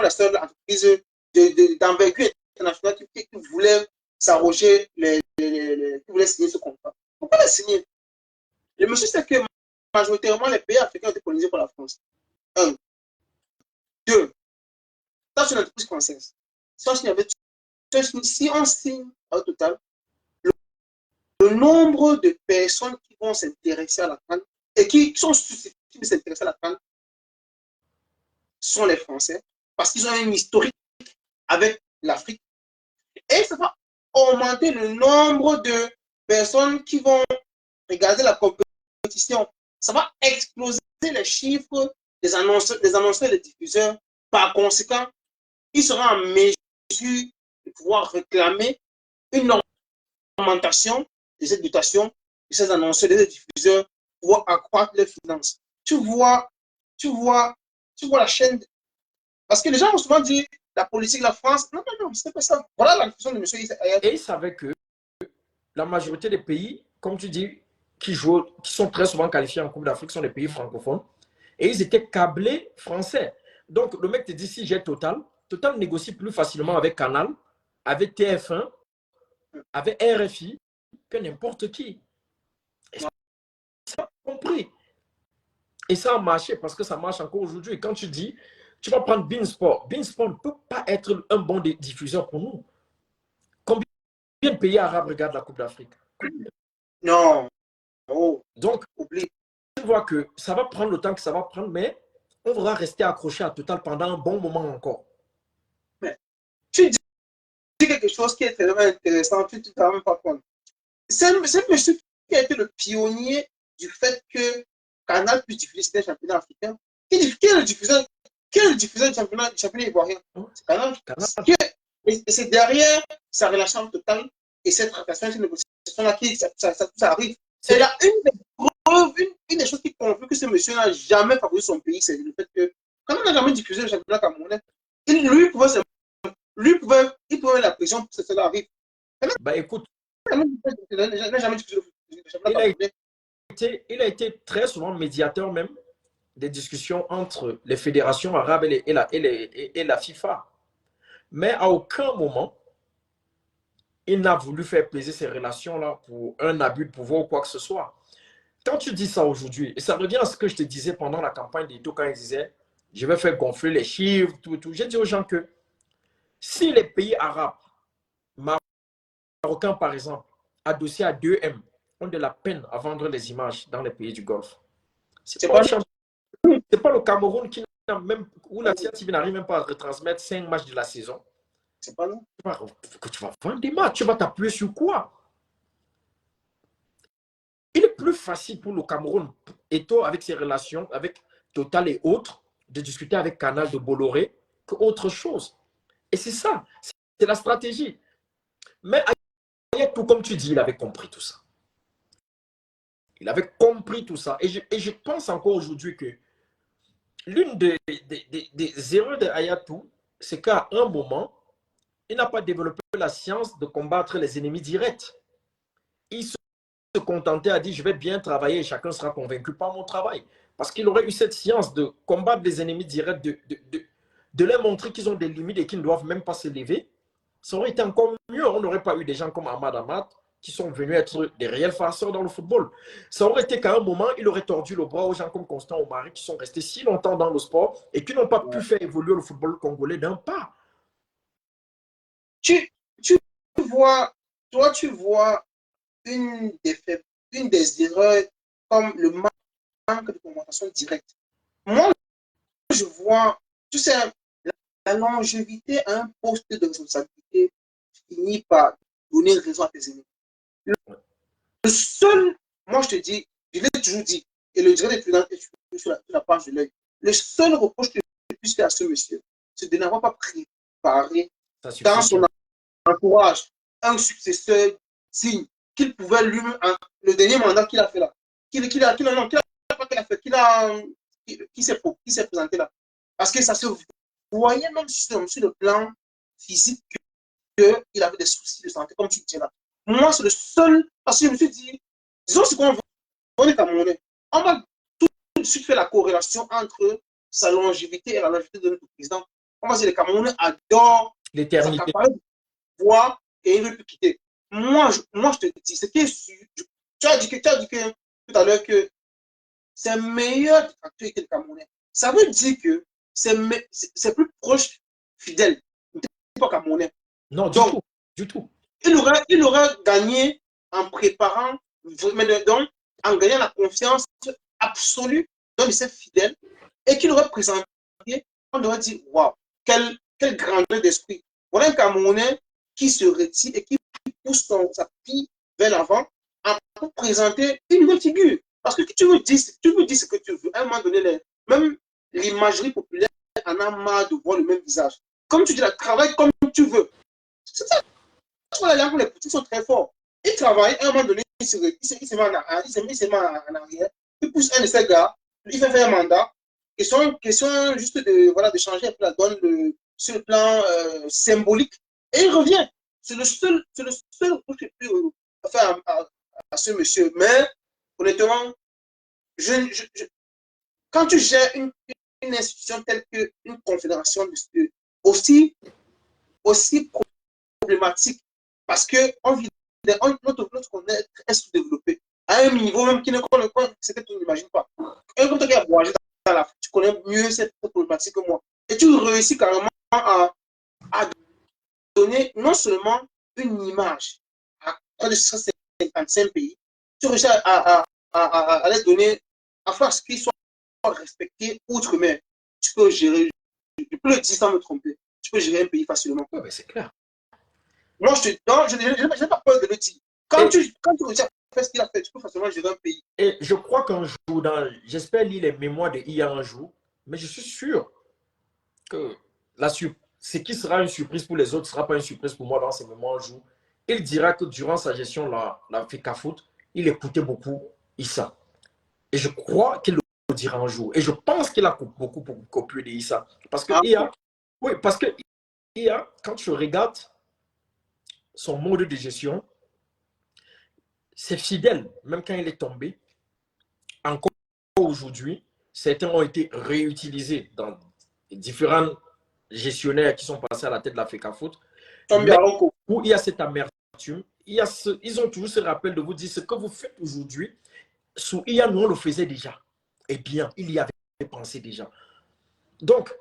la seule entreprise d'envergure internationale qui voulait s'arroger, qui voulait signer ce contrat. Pourquoi il a signé? Le monsieur sait que majoritairement les pays africains ont été colonisés par la France. 1. 2. Ça, c'est une entreprise française. Si on signe au Total, le nombre de personnes qui vont s'intéresser à la CAN et qui sont susceptibles de s'intéresser à la CAN sont les Français parce qu'ils ont un historique avec l'Afrique. Et ça va augmenter le nombre de personnes qui vont regarder la compétition. Ça va exploser les chiffres des annonceurs et des diffuseurs. Par conséquent, ils seront en mesure de pouvoir réclamer une augmentation de cette dotation, de ces annonceurs, de ces diffuseurs, pour accroître les finances. Tu vois la chaîne. Parce que les gens ont souvent dit la politique de la France. Non, c'est pas ça. Voilà la question de M. Ayat. Et il savait que la majorité des pays, comme tu dis, qui sont très souvent qualifiés en Coupe d'Afrique sont des pays francophones. Et ils étaient câblés français. Donc, le mec te dit, si j'ai Total, Total négocie plus facilement avec Canal, avec TF1, avec RFI que n'importe qui. Et ça a compris. Et ça a marché parce que ça marche encore aujourd'hui. Et quand tu dis, tu vas prendre Beansport. Beansport ne peut pas être un bon diffuseur pour nous. Combien de pays arabes regardent la Coupe d'Afrique? Non. Oh, donc, oublie. Tu vois que ça va prendre le temps que ça va prendre, mais on va rester accroché à Total pendant un bon moment encore. Mais tu dis quelque chose qui est tellement intéressant, tu ne te rends même pas compte. C'est monsieur qui a été le pionnier du fait que Canal puisse diffuser un championnat africain. Qui est le diffuseur du championnat ivoirien? C'est Canal. Et c'est derrière sa relation totale et cette relation, cette négociation-là qui ça arrive. Et là, une des choses qui confirme que ce monsieur n'a jamais favorisé son pays, c'est le fait que quand on n'a jamais diffusé le championnat camerounais, il pouvait la pression pour que cela arrive. Bah écoute, il n'a jamais diffusé le championnat camerounais. Il a été très souvent médiateur même des discussions entre les fédérations arabes et la FIFA. Mais à aucun moment, il n'a voulu faire peser ces relations-là pour un abus de pouvoir ou quoi que ce soit. Quand tu dis ça aujourd'hui, et ça revient à ce que je te disais pendant la campagne d'Eto quand il disait « je vais faire gonfler les chiffres, tout. » J'ai dit aux gens que si les pays arabes, marocains par exemple, adossés à 2M, ont de la peine à vendre les images dans les pays du Golfe, c'est pas le Cameroun qui n'a même, où la TV n'arrive même pas à retransmettre 5 matchs de la saison. C'est pas nous. Tu vas vendre des matchs, tu vas t'appuyer sur quoi? Il est plus facile pour le Cameroun, Eto'o avec ses relations avec Total et autres, de discuter avec Canal de Bolloré qu'autre chose. Et c'est ça, c'est la stratégie. Mais tout comme tu dis, il avait compris tout ça. Il avait compris tout ça. Et je pense encore aujourd'hui que l'une des erreurs de Hayatou, c'est qu'à un moment, il n'a pas développé la science de combattre les ennemis directs. Il se contentait à dire, je vais bien travailler et chacun sera convaincu par mon travail. Parce qu'il aurait eu cette science de combattre les ennemis directs, de leur montrer qu'ils ont des limites et qu'ils ne doivent même pas se lever. Ça aurait été encore mieux. On n'aurait pas eu des gens comme Ahmad Ahmad qui sont venus être des réels farceurs dans le football. Ça aurait été qu'à un moment, il aurait tordu le bras aux gens comme Constant Omari qui sont restés si longtemps dans le sport et qui n'ont pas pu faire évoluer le football congolais d'un pas. Tu vois, toi, tu vois une des erreurs comme le manque de communication directe. Moi, je vois, tu sais, la longévité à un poste de responsabilité finit par donner raison à tes ennemis. Le seul, moi je te dis, je l'ai toujours dit, et le dirai depuis sur la page de l'œil, le seul reproche que je puisse faire à ce monsieur, c'est de n'avoir pas préparé dans son entourage un successeur signe qu'il pouvait lui, le dernier mandat qu'il a fait là, qui s'est présenté là. Parce que ça se voyait même sur le plan physique qu'il avait des soucis de santé, comme tu dis là. Moi, c'est le seul, parce que je me suis dit, disons ce qu'on veut, on est Camerounais. On va tout de suite faire la corrélation entre sa longévité et la longévité de notre président. On va dire les Camerounais adorent l'éternité. Voir et il ne veut plus quitter. Moi, je te dis, ce qui est sûr, tu as dit que tout à l'heure que c'est meilleur acteur que le Camerounais. Ça veut dire que c'est plus proche, fidèle. Pas Camerounais. Non, donc, du tout. Il aurait gagné en préparant, donc, en gagnant la confiance absolue d'un de ses fidèles et qu'il aurait présenté, on aurait dit, waouh, quelle grandeur d'esprit. Voilà un Camerounais qui se retire et qui pousse sa fille vers l'avant pour présenter une nouvelle figure. Parce que tu veux dire ce que tu veux. À un moment donné, même l'imagerie populaire en a marre de voir le même visage. Comme tu dis, là, travaille comme tu veux. C'est ça. Les petits sont très forts. Ils travaillent, à un moment donné, il se met en arrière, il pousse un de ces gars, il fait faire un mandat. Question juste de changer un peu la donne sur le plan symbolique. Et il revient. C'est le seul que je peux faire à ce monsieur. Mais, honnêtement, quand tu gères une institution telle qu'une confédération aussi problématique parce que notre connaître est sous-développé à un niveau même qui ne connaît pas, ce que tu n'imagines pas. Un comme toi qui a voyagé dans l'Afrique, tu connais mieux cette problématique que moi. Et tu réussis carrément à donner non seulement une image à près de 155 pays, tu réussis à les donner, à faire ce qu'ils soient respectés outre-mer. Tu peux gérer, je peux le dire sans me tromper, tu peux gérer un pays facilement. Ouais, c'est clair. Moi, je n'ai pas peur de le dire. Quand tu réussis à faire ce qu'il a fait, tu peux facilement gérer un pays. Et je crois qu'un jour, j'espère lire les mémoires de IA un jour, mais je suis sûr que ce qui sera une surprise pour les autres ne sera pas une surprise pour moi dans ces mémoires un jour. Il dira que durant sa gestion, la FECAFOOT, il écoutait beaucoup Issa. Et je crois qu'il le dira un jour. Et je pense qu'il a beaucoup copié de Issa. Parce que IA, oui, parce que IA, quand tu regardes son mode de gestion, c'est fidèle, même quand il est tombé. Encore aujourd'hui, certains ont été réutilisés dans différents gestionnaires qui sont passés à la tête de la FECAFOOT. Où il y a cette amertume, ils ont toujours ce rappel de vous dire ce que vous faites aujourd'hui. Sous IA, nous on le faisait déjà. Eh bien, il y avait pensé déjà. Donc,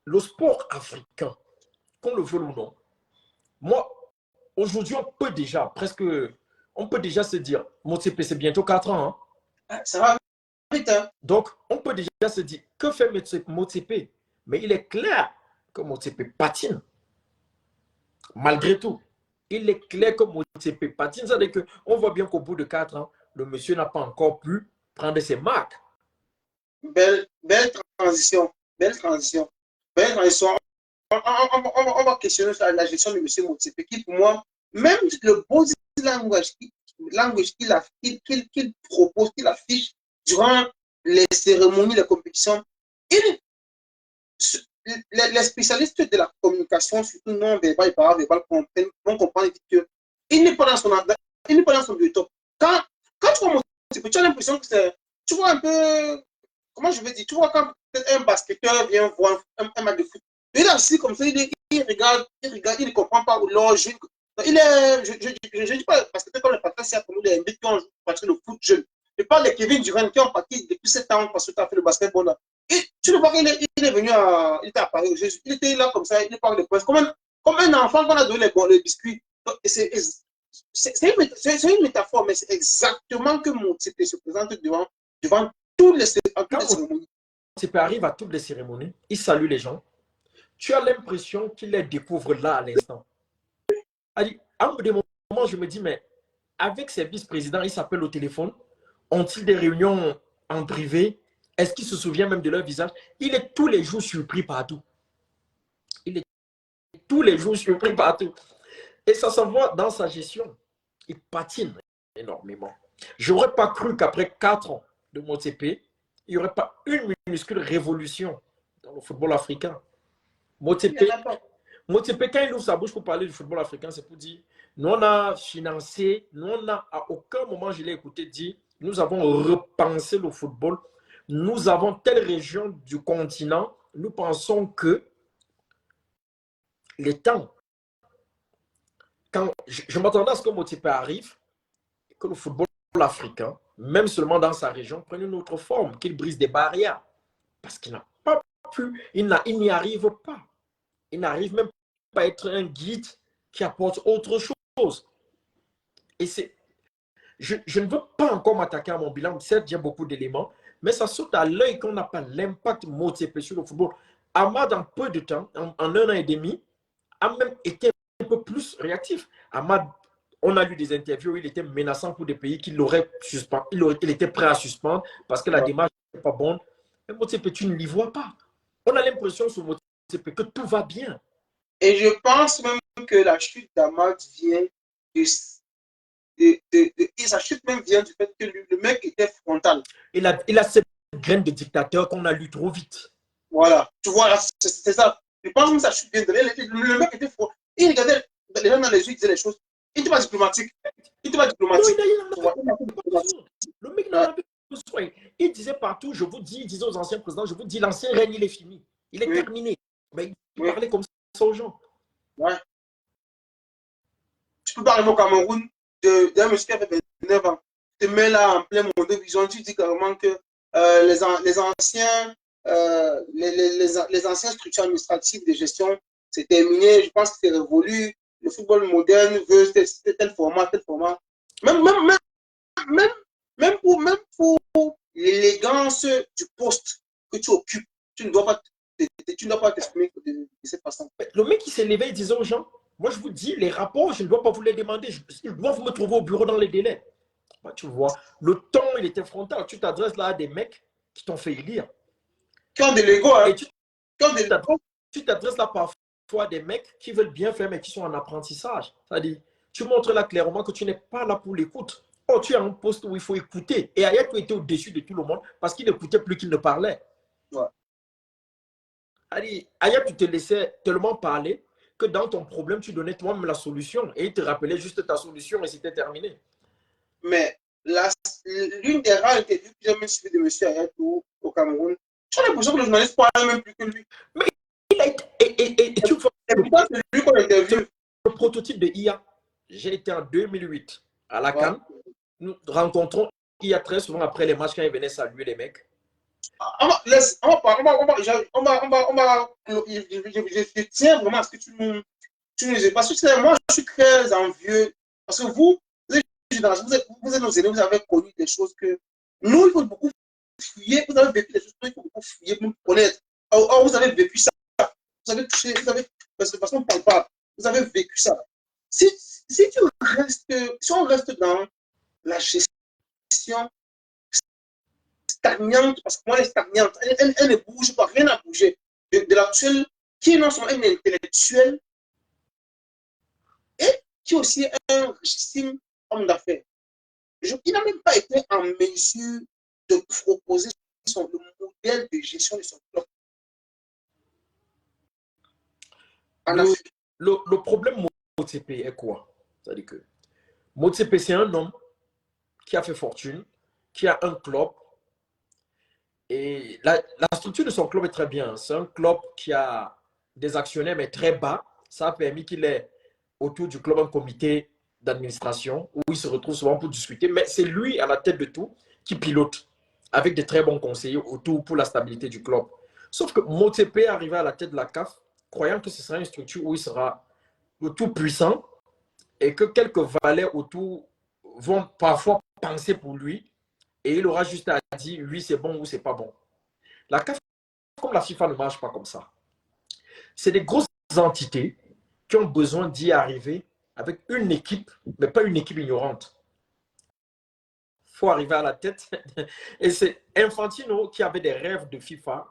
le sport africain, qu'on le veut ou non, moi, aujourd'hui, on peut déjà se dire, Motsepe, c'est bientôt 4 ans. Hein? Ça va vite. Hein? Donc, on peut déjà se dire, que fait Motsepe? Mais il est clair que Motsepe patine. Malgré tout, il est clair que Motsepe patine. C'est-à-dire qu'on voit bien qu'au bout de 4 ans, le monsieur n'a pas encore pu prendre ses marques. Belle transition. Belle transition. Belle transition. On va questionner la gestion de M. Motsepe, qui pour moi, même le body language qu'il propose, qu'il affiche durant les cérémonies, les compétitions, les spécialistes de la communication, surtout non-verbal et paraverbal, vont comprendre qu'il n'est pas dans son biotope. Quand tu vois Motsepe, tu as l'impression que c'est, tu vois un peu, comment je vais dire, tu vois quand un basketteur vient voir un match de foot, il est assis comme ça, il regarde, il ne comprend pas l'âge. Il est, je dis pas parce que comme le patron, c'est comme les invite qui ont pratiqué le foot jeune. Je parle de Kevin Durant qui ont pratiqué depuis 7 ans parce que tu as fait le basketball là. Et tu le vois qu'il est venu il était à Paris, il était là comme ça, il parle de presse, comme un enfant qu'on a donné les biscuits. C'est une métaphore, mais c'est exactement que Motsepe se présente devant toutes les cérémonies. Motsepe arrive à toutes les cérémonies, il salue les gens. Tu as l'impression qu'il les découvre là à l'instant. À un moment, je me dis, mais avec ses vice-présidents, ils s'appellent au téléphone, ont-ils des réunions en privé? Est-ce qu'il se souvient même de leur visage? Il est tous les jours surpris partout. Il est tous les jours surpris partout. Et ça s'en voit dans sa gestion. Il patine énormément. Je n'aurais pas cru qu'après 4 ans de Motsepe, il n'y aurait pas une minuscule révolution dans le football africain. Motsepe, quand il ouvre sa bouche pour parler du football africain, c'est pour dire, nous on a financé, nous on a, à aucun moment je l'ai écouté dire, nous avons repensé le football, nous avons telle région du continent, nous pensons que les temps, quand je m'attendais à ce que Motsepe arrive, que le football africain, même seulement dans sa région, prenne une autre forme, qu'il brise des barrières, parce qu'il n'a pas pu, il n'y arrive pas. Il n'arrive même pas à être un guide qui apporte autre chose. Et je ne veux pas encore m'attaquer à mon bilan, certes, il y a beaucoup d'éléments, mais ça saute à l'œil qu'on n'a pas l'impact Motsepe sur le football. Amad, en peu de temps, en 1 an et demi, a même été un peu plus réactif. Amad, on a lu des interviews où il était menaçant pour des pays qu'il aurait suspendu. Il était prêt à suspendre parce que la démarche n'était pas bonne. Mais Motsepe, tu ne l'y vois pas. On a l'impression sur Motsepe que tout va bien. Et je pense même que la chute d'Amad vient sa chute même vient du fait que le mec était frontal. Il a cette graine de dictateur qu'on a lu trop vite. Voilà, tu vois, c'est ça. Je pense que sa chute vient de là. Le mec était frontal. Il regardait les gens dans les yeux, il disait les choses. Il n'était pas diplomatique. Il n'était pas diplomatique. Le mec n'en avait pas besoin. Il disait partout, je vous dis, il disait aux anciens présidents, je vous dis, l'ancien règne, il est fini. Il est Oui, terminé. Mais il oui, parlait comme ça aux gens. ouais. Tu peux pas arriver au Cameroun d'un monsieur qui avait 29 ans. Tu te mets là en plein monde de vision, tu dis carrément que les anciens, les anciennes structures administratives de gestion, c'est terminé. Je pense que c'est révolu. Le football moderne veut tel format, tel format. Même, même, même, même, même pour l'élégance du poste que tu occupes, tu ne dois pas tu ne dois pas t'exprimer de cette façon. Le mec qui s'est levé, il disait aux gens, moi je vous dis, les rapports, je ne dois pas vous les demander. Ils doivent me trouver au bureau dans les délais. Bah, tu vois, le temps, il était frontal. Tu t'adresses là à des mecs qui t'ont fait élire. Qui ont de l'ego, hein? Et Qui ont de l'ego. tu t'adresses là parfois à des mecs qui veulent bien faire, mais qui sont en apprentissage. C'est-à-dire, tu montres là clairement que tu n'es pas là pour l'écoute. Oh, tu as un poste où il faut écouter. Et Aya, tu étais au-dessus de tout le monde parce qu'il n'écoutait plus qu'il ne parlait. Ouais. Allez, Aya, tu te laissais tellement parler que dans ton problème, tu donnais toi-même la solution. Et il te rappelait juste ta solution et c'était terminé. Mais l'une des rares interviews que j'ai jamais suivies de M. Ayatou au Cameroun, j'ai l'impression que le journaliste parle même plus que lui. Mais il a été. Et tu vois, Et pourtant, c'est lui qu'on interviewe. le prototype de IA. J'ai été en 2008 à la Ouais. CAN. Nous rencontrons IA très souvent après les matchs quand il venait saluer les mecs. Je tiens vraiment à ce que tu nous dises. Parce que moi, je suis très envieux. Parce que vous êtes nos aînés, vous avez connu des choses que nous, il faut beaucoup fouiller. Vous avez vécu des choses qu'il faut beaucoup fouiller pour nous connaître. Or, vous avez vécu ça. Vous avez touché, parce qu'on ne parle pas. Vous avez vécu ça. Si on reste dans la gestion stagnante, parce que moi, elle est stagnante, elle ne bouge pas, rien n'a bougé de l'actuel, qui est non seulement un intellectuel et qui est aussi un richissime homme d'affaires. Il n'a même pas été en mesure de proposer le modèle de gestion de son club en Le, Afrique. le problème Motsepe est quoi? C'est-à-dire que Motsepe, c'est un homme qui a fait fortune, qui a un club. Et la structure de son club est très bien. C'est un club qui a des actionnaires, mais très bas. Ça a permis qu'il ait autour du club un comité d'administration où il se retrouve souvent pour discuter. Mais c'est lui à la tête de tout qui pilote avec de très bons conseillers autour pour la stabilité du club. Sauf que Motsepe est arrivé à la tête de la CAF, croyant que ce sera une structure où il sera le tout puissant et que quelques valets autour vont parfois penser pour lui et il aura juste à dire oui, c'est bon ou c'est pas bon. La CAF, comme la FIFA, ne marche pas comme ça. C'est des grosses entités qui ont besoin d'y arriver avec une équipe, mais pas une équipe ignorante. Il faut arriver à la tête. Et c'est Infantino qui avait des rêves de FIFA.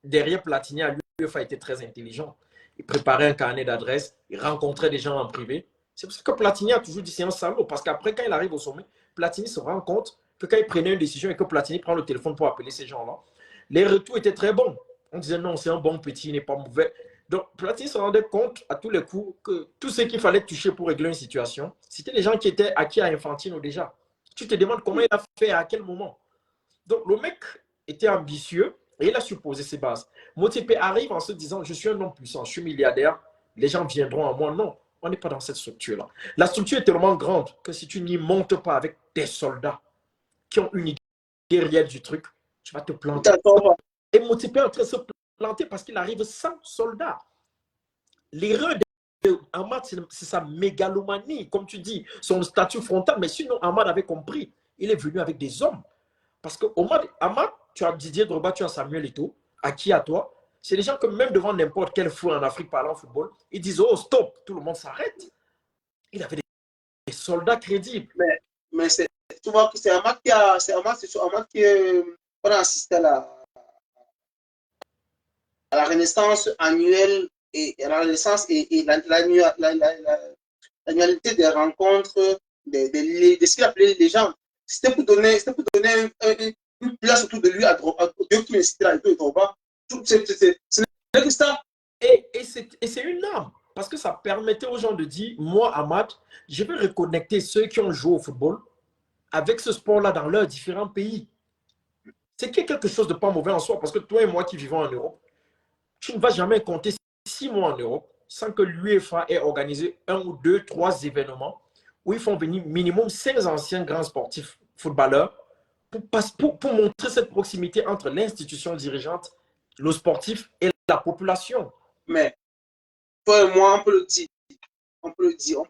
Derrière Platini, à l'UEFA était très intelligent. Il préparait un carnet d'adresses, il rencontrait des gens en privé. C'est pour ça que Platini a toujours dit c'est un salaud, parce qu'après, quand il arrive au sommet, Platini se rend compte que quand il prenait une décision et que Platini prend le téléphone pour appeler ces gens-là, les retours étaient très bons. On disait non, c'est un bon petit, il n'est pas mauvais. Donc Platini se rendait compte à tous les coups que tout ce qu'il fallait toucher pour régler une situation, c'était les gens qui étaient acquis à Infantino déjà. Tu te demandes comment il a fait, à quel moment. Donc le mec était ambitieux et il a supposé ses bases. Motsepe arrive en se disant je suis un homme puissant, je suis milliardaire, les gens viendront à moi. Non, on n'est pas dans cette structure-là. La structure est tellement grande que si tu n'y montes pas avec des soldats qui ont une idée réelle du truc, tu vas te planter. Et Motsepe est en train de se planter parce qu'il arrive sans soldats. L'erreur de Ahmad, c'est sa mégalomanie, comme tu dis, son statut frontal. Mais sinon, Ahmad avait compris. Il est venu avec des hommes. Parce que Ahmad, tu as Didier Drogba, tu as Samuel Eto'o, à qui à toi? C'est des gens que même devant n'importe quel fou en Afrique parlant football, ils disent oh stop, tout le monde s'arrête. Il avait des soldats crédibles. Mais tu vois que c'est Ahmad qui on a assisté à la renaissance annuelle et à la renaissance et l'annualité des rencontres de ce qu'il appelait les gens. C'était pour donner une place autour de lui à Dieu qui m'incitait à Drogba. Ce n'est que ça. Et c'est une arme. Parce que ça permettait aux gens de dire, moi, Ahmad, je vais reconnecter ceux qui ont joué au football avec ce sport-là dans leurs différents pays. C'est quelque chose de pas mauvais en soi, parce que toi et moi qui vivons en Europe, tu ne vas jamais compter 6 mois en Europe sans que l'UEFA ait organisé 1 ou 2, 3 événements où ils font venir minimum 5 anciens grands sportifs footballeurs pour montrer cette proximité entre l'institution dirigeante, le sportif et la population. Mais toi et moi, on peut le dire. On peut le dire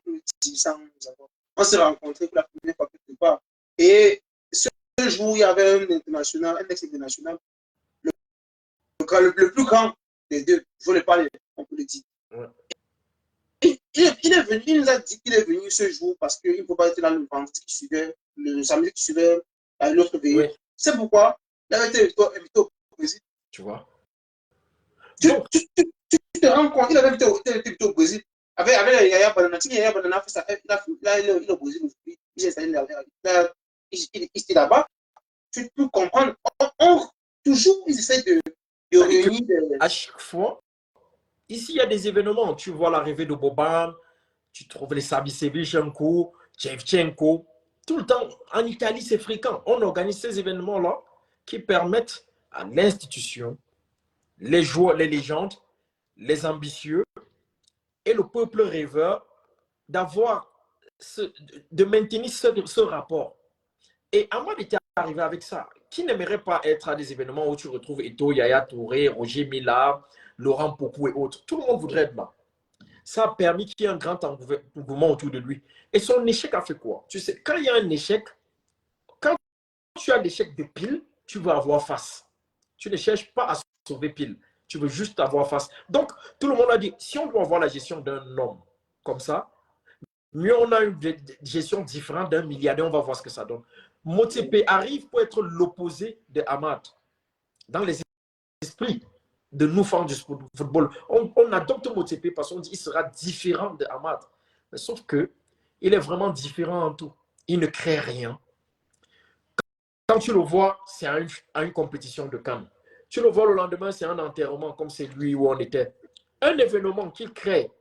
sans nous avoir. On s'est rencontrés pour la première fois quelque part. Et ce jour, il y avait un international, un ex-international, le plus grand des deux. Je ne voulais pas, on peut le dire. Ouais. Il est venu, il nous a dit qu'il est venu ce jour parce qu'il ne faut pas être dans le vendredi qui suivait, le samedi qui suivait l'autre veillée. Oui. C'est pourquoi il avait été invité au Brésil. Tu vois? Tu te rends compte, il avait été invité au Brésil. Avec Yaya Banana, Yaya Banana fait ça, il est au Brésil aujourd'hui, il est installé là, il est là-bas. Tu peux comprendre. Toujours, ils essaient de réunir des... À chaque fois, ici, il y a des événements. Tu vois l'arrivée de Boban, tu trouves les Savicevic-Chenko, Shevchenko. Tout le temps, en Italie, c'est fréquent. On organise ces événements-là qui permettent à l'institution, les joueurs, les légendes, les ambitieux et le peuple rêveur de maintenir ce rapport. Et Amad était arrivé avec ça. Qui n'aimerait pas être à des événements où tu retrouves Eto'o, Yaya Touré, Roger Mila, Laurent Pokou et autres? Tout le monde voudrait être là. Ça a permis qu'il y ait un grand engouement autour de lui. Et son échec a fait quoi? Tu sais, quand il y a un échec, quand tu as l'échec de Pile, tu veux avoir face. Tu ne cherches pas à sauver Pile. Tu veux juste avoir face. Donc, tout le monde a dit, si on doit avoir la gestion d'un homme comme ça, mieux on a une gestion différente d'un milliardaire, on va voir ce que ça donne. Motsepe arrive pour être l'opposé de Amad dans les esprits de nous fans du football. On adopte Motsepe parce qu'on dit qu'il sera différent de Amad. Mais sauf que il est vraiment différent en tout. Il ne crée rien. Quand tu le vois, c'est à une compétition de Cannes. Tu le vois le lendemain, c'est un enterrement comme c'est lui où on était. Un événement qu'il crée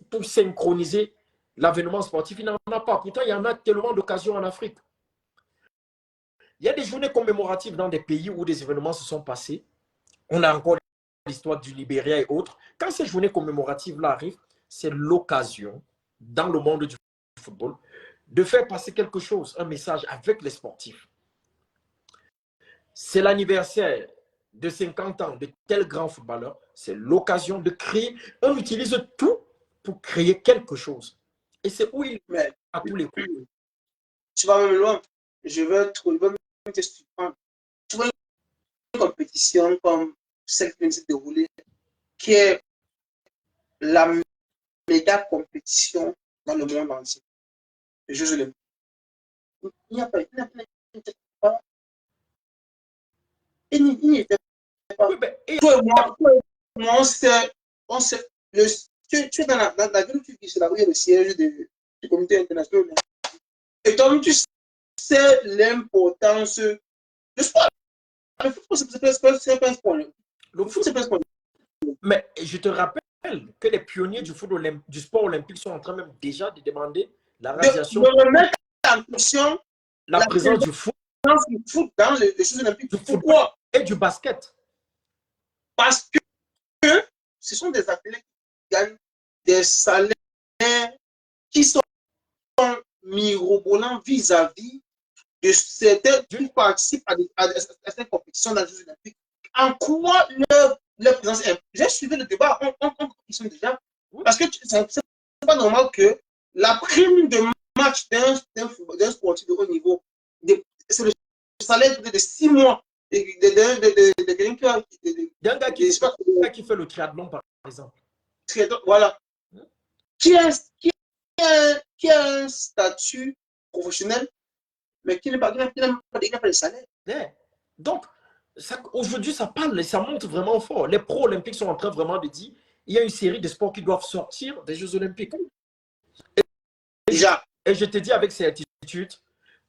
pour synchroniser l'avènement sportif, il n'en a pas. Pourtant, il y en a tellement d'occasions en Afrique. Il y a des journées commémoratives dans des pays où des événements se sont passés. On a encore l'histoire du Libéria et autres. Quand ces journées commémoratives-là arrivent, c'est l'occasion, dans le monde du football, de faire passer quelque chose, un message avec les sportifs. C'est l'anniversaire de 50 ans de tel grand footballeur. C'est l'occasion de créer. On utilise tout pour créer quelque chose. Et c'est où il met à tous les coups. Tu vas même loin. Je veux te surprendre. Tu vois une compétition comme celle qui vient de se dérouler, qui est la méga compétition dans le monde entier. Les Jeux Olympiques. Il n'y a pas. Il n'y était pas. Oui, toi et moi, on sait tu es dans la ville où tu vis, c'est là où il y a le siège du comité international. Et toi, tu sais l'importance du sport. Le foot, c'est pas un sport. Le foot, c'est pas un sport. Mais je te rappelle que les pionniers du sport olympique sont en train même déjà de demander la radiation. De remettre en question la présence du foot dans les Jeux Olympiques. Pourquoi? Et du basket. Parce que ce sont des athlètes qui gagnent des salaires qui sont mirobolants vis-à-vis de certains qui participent à cette compétition dans les Jeux Olympiques. En quoi leur présence est... J'ai suivi le débat en compétition déjà. Parce que c'est pas normal que la prime de match d'un sportif de haut niveau, c'est le salaire de 6 mois de quelqu'un d'un gars qui fait le triathlon, par exemple. Voilà. Qui a un statut professionnel, mais qui n'a pas de salaire. Donc, aujourd'hui, ça parle, ça montre vraiment fort. Les pros olympiques sont en train vraiment de dire il y a une série de sports qui doivent sortir des Jeux olympiques. Déjà. Et je te dis avec certitude,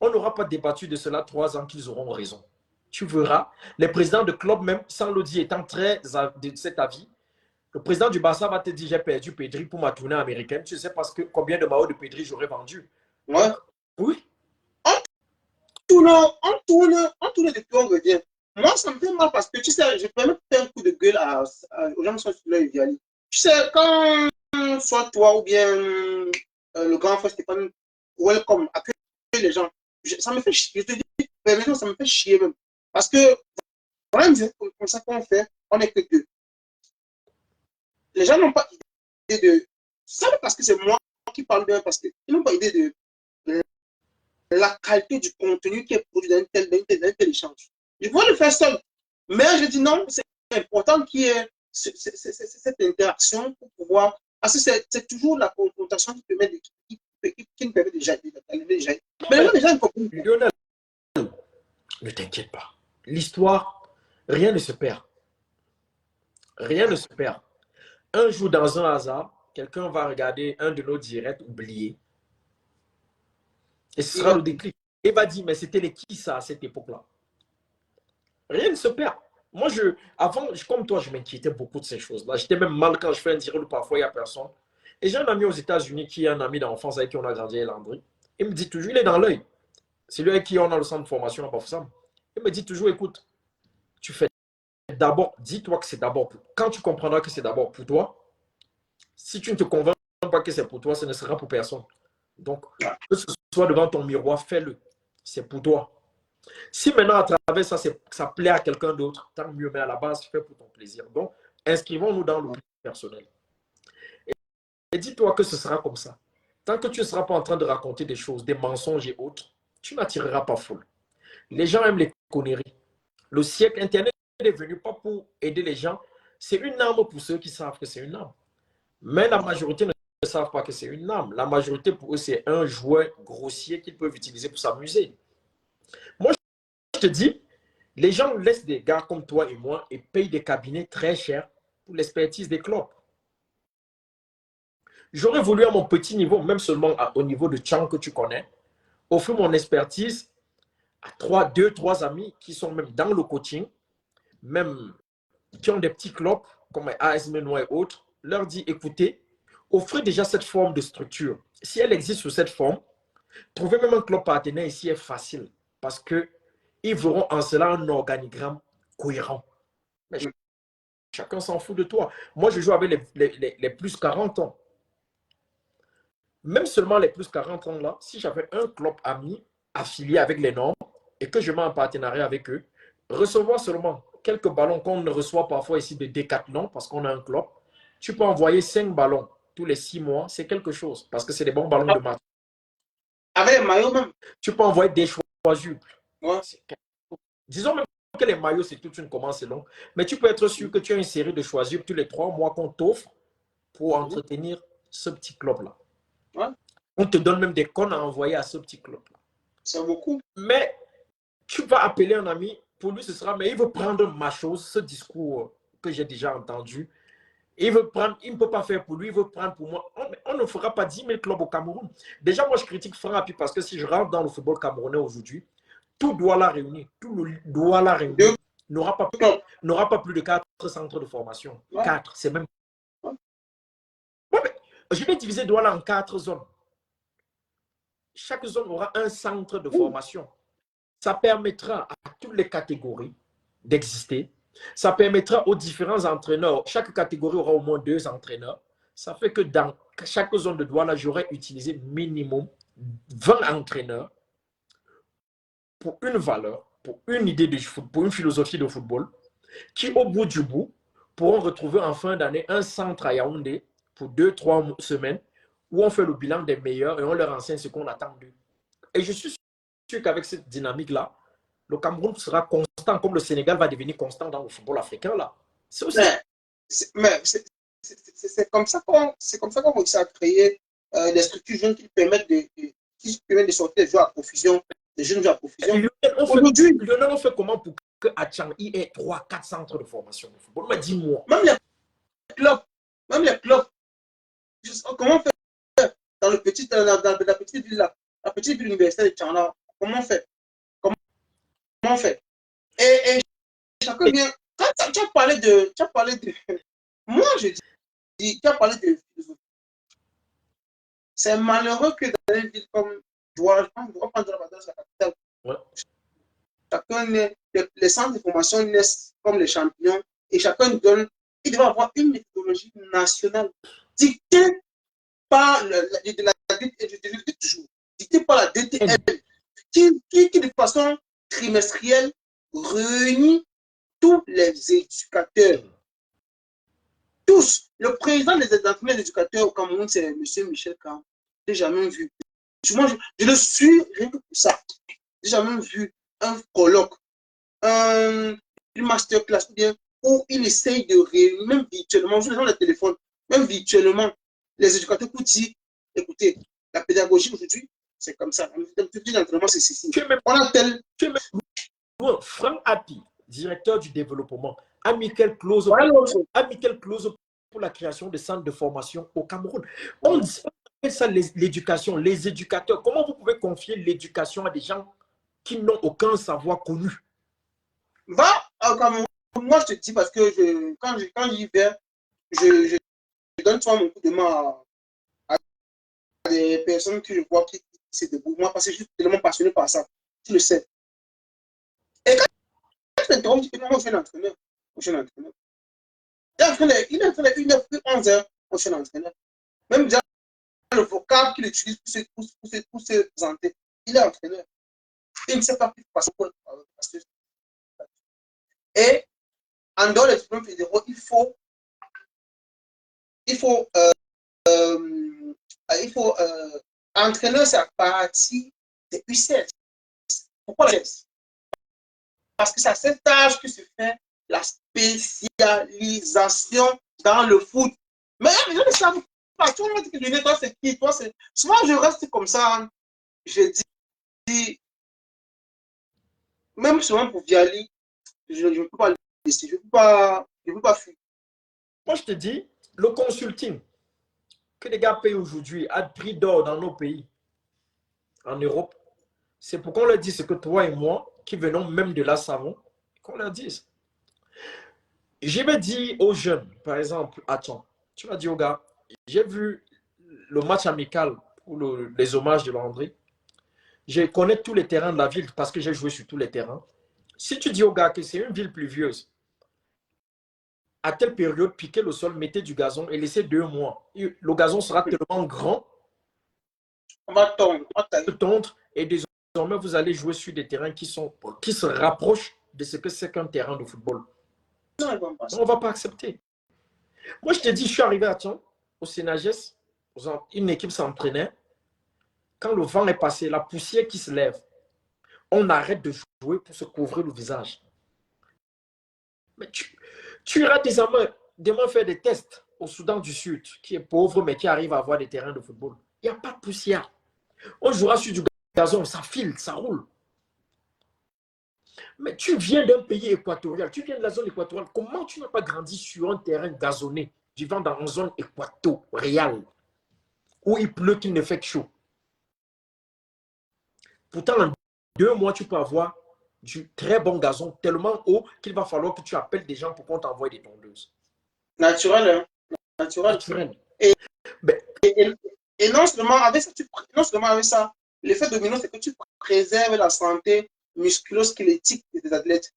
on n'aura pas débattu de cela 3 ans qu'ils auront raison. Tu verras, les présidents de club, même sans le dire, étant très de cet avis, le président du Barça va te dire j'ai perdu Pedri pour ma tournée américaine. Tu sais parce que combien de maillots de Pedri j'aurais vendu. Ouais. Oui. On tourne depuis on revient. moi, ça me fait mal parce que, tu sais, je peux même faire un coup de gueule aux gens qui sont sur leur Viali. Tu sais, quand soit toi ou bien le grand frère Stéphane, welcome, accueille les gens, ça me fait chier. Je te dis, permettez, ça me fait chier même. Parce que, voilà, comme ça qu'on fait, on n'est que deux. Les gens n'ont pas idée de. Ça, parce que c'est moi qui parle bien, parce qu'ils n'ont pas idée de la qualité du contenu qui est produit dans un tel échange. Je pourrais le faire seul. Mais je dis non, c'est important qu'il y ait cette interaction pour pouvoir. Parce que c'est toujours la confrontation qui permet de, qui nous permet d'arriver déjà. Non, Mais les mais gens déjà ne comprennent pas. Lionel, ne t'inquiète pas. L'histoire, rien ne se perd. Rien ne se perd. Un jour, dans un hasard, quelqu'un va regarder un de nos directs oubliés et ce Il sera va, le déclic. Et va dire, mais c'était les qui ça à cette époque-là? Rien ne se perd. Moi, avant, comme toi, je m'inquiétais beaucoup de ces choses-là. J'étais même mal quand je fais un direct où parfois il n'y a personne. Et j'ai un ami aux États-Unis qui est un ami d'enfance avec qui on a grandi à Landry. Il me dit toujours, il est dans l'œil. C'est lui avec qui on a le centre de formation à Bafoussam. Il me dit toujours, écoute, tu fais d'abord, dis-toi que c'est d'abord pour. Quand tu comprendras que c'est d'abord pour toi, si tu ne te convaincs pas que c'est pour toi, ce ne sera pour personne. Donc, que ce soit devant ton miroir, fais-le. C'est pour toi. Si maintenant, à travers ça, ça plaît à quelqu'un d'autre, tant mieux, mais à la base, fais pour ton plaisir. Donc, inscrivons-nous dans le plaisir personnel. Et dis-toi que ce sera comme ça. Tant que tu ne seras pas en train de raconter des choses, des mensonges et autres, tu n'attireras pas foule. Les gens aiment les conneries. Le siècle Internet est venu pas pour aider les gens. C'est une arme pour ceux qui savent que c'est une arme. Mais la majorité ne savent pas que c'est une arme. La majorité, pour eux, c'est un jouet grossier qu'ils peuvent utiliser pour s'amuser. Moi, je te dis, les gens laissent des gars comme toi et moi et payent des cabinets très chers pour l'expertise des clubs. J'aurais voulu à mon petit niveau, même seulement au niveau de Chang que tu connais, offrir mon expertise à deux, trois amis qui sont même dans le coaching, même qui ont des petits clubs comme AS Menoir et autres, leur dire, écoutez, offrez déjà cette forme de structure. Si elle existe sous cette forme, trouver même un club partenaire ici est facile parce qu'ils verront en cela un organigramme cohérent. Mais chacun s'en fout de toi. Moi, je joue avec les plus 40 ans. Même seulement les plus 40 ans là, si j'avais un club ami affilié avec les normes et que je mets en partenariat avec eux, recevoir seulement quelques ballons qu'on ne reçoit parfois ici de Décathlon parce qu'on a un club, tu peux envoyer 5 ballons tous les 6 mois, c'est quelque chose parce que c'est des bons ballons de match. avec les maillots même. Tu peux envoyer des choisures. Ouais. Disons même que les maillots, c'est toute une commande, c'est long. Mais tu peux être sûr que tu as une série de choisures tous les 3 mois qu'on t'offre pour entretenir ce petit club-là. Ouais. On te donne même des cons à envoyer à ce petit club-là. C'est beaucoup. Mais tu vas appeler un ami, pour lui ce sera, mais il veut prendre ma chose, ce discours que j'ai déjà entendu. Il veut prendre, il ne peut pas faire pour lui, il veut prendre pour moi. On ne fera pas 10 000 clubs au Cameroun. Déjà, moi, je critique Franck parce que si je rentre dans le football camerounais aujourd'hui, tout doit la réunir, tout le doit la réunir, n'aura pas plus de 4 centres de formation. Ouais. 4, c'est même. Ouais. Ouais, je vais diviser Douala en 4 zones. Chaque zone aura un centre de formation. Ça permettra à toutes les catégories d'exister. Ça permettra aux différents entraîneurs, chaque catégorie aura au moins 2 entraîneurs. Ça fait que dans chaque zone de Douala, j'aurais utilisé minimum 20 entraîneurs pour une valeur, pour une idée de football, pour une philosophie de football, qui au bout du bout pourront retrouver en fin d'année un centre à Yaoundé pour 2-3 semaines où on fait le bilan des meilleurs et on leur enseigne ce qu'on attend d'eux. Et je suis sûr qu'avec cette dynamique-là, le Cameroun sera constant, comme le Sénégal va devenir constant dans le football africain. Là. C'est aussi. Mais c'est comme ça qu'on réussit à créer des structures jeunes qui permettent de sortir des joueurs à profusion, des jeunes joueurs à profusion. Aujourd'hui, on fait comment pour qu'à Tchang, il y ait 3-4 centres de formation de football? Mais dis-moi. Même les clubs, comment on fait dans la petite ville là, la petite ville universitaire de Tchang, comment on fait? Comment on fait? Et chacun vient. Quand tu as parlé de. Moi, je dis, tu as parlé de philosophie. C'est malheureux que dans une ville comme Douala, je pense, la capitale. Ouais. chacun les centres de formation naissent comme les champions et chacun donne, il doit avoir une méthodologie nationale dictée par dictée par la DTL qui de façon trimestrielle réunit tous les éducateurs. Tous. Le président des entraîneurs éducateurs au Cameroun, c'est M. Michel Kam. Je n'ai jamais vu. Moi, je le suis rien que pour ça. Je n'ai jamais vu un colloque, une masterclass, bien, où il essaye de réunir, même virtuellement, je le téléphone, même virtuellement, les éducateurs pour dire, écoutez, la pédagogie aujourd'hui, c'est comme ça. L'entraînement, c'est ceci. On a tel. Franck Happy, directeur du développement, a mis quelle clause pour la création de centres de formation au Cameroun. On appelle ça l'éducation, les éducateurs. Comment vous pouvez confier l'éducation à des gens qui n'ont aucun savoir connu? Va au Cameroun. Moi, je te dis parce que quand j'y vais, je donne souvent mon coup de main à des personnes que je vois qui se débrouillent. Moi, parce que je suis tellement passionné par ça. Tu le sais. Et quand je t'interromps, je dis que moi, je suis un entraîneur. Il est entraîné 1h11, moi, je suis un entraîneur. Même déjà, le vocable qu'il utilise pour se présenter, il est entraîneur. Il ne sait pas plus passer pour le. Et en dehors des diplômes fédéraux, il faut entraîneur, c'est à partir des U16. Pourquoi la U16? Parce que c'est à cet âge que se fait la spécialisation dans le foot. Mais les gens ne savent pas. Tout le monde dit que toi, c'est qui? Toi, c'est. Souvent, je reste comme ça. Je dis, même souvent pour Viali, je ne peux pas le laisser. Je ne peux pas fuir. Moi, je te dis, le consulting que les gars payent aujourd'hui à prix d'or dans nos pays, en Europe, c'est pour qu'on leur dise ce que toi et moi, qui venons même de là, savons, qu'on leur dise. Je vais dire aux jeunes, par exemple, attends, tu vas dire aux gars, j'ai vu le match amical pour les hommages de Landry. Je connais tous les terrains de la ville parce que j'ai joué sur tous les terrains. Si tu dis aux gars que c'est une ville pluvieuse, à telle période, piquez le sol, mettez du gazon et laissez 2 mois. Le gazon sera tellement grand, on va tondre, et désormais, vous allez jouer sur des terrains qui se rapprochent de ce que c'est qu'un terrain de football. Non, on ne va pas accepter. Moi, je te dis, je suis arrivé à Tion, au Sénagès, une équipe s'entraînait. Quand le vent est passé, la poussière qui se lève, on arrête de jouer pour se couvrir le visage. Mais tu iras demain faire des tests au Soudan du Sud, qui est pauvre, mais qui arrive à avoir des terrains de football. Il n'y a pas de poussière. On jouera sur du gazon, ça file, ça roule. Mais tu viens d'un pays équatorial, tu viens de la zone équatoriale. Comment tu n'as pas grandi sur un terrain gazonné, vivant dans une zone équatoriale, où il pleut, qu'il ne fait que chaud? Pourtant, en 2 mois, tu peux avoir du très bon gazon, tellement haut qu'il va falloir que tu appelles des gens pour qu'on t'envoie des tondeuses. Naturel, hein? Naturel. Et non seulement avec ça, l'effet domino, c'est que tu préserves la santé musculo-squelettique de tes athlètes.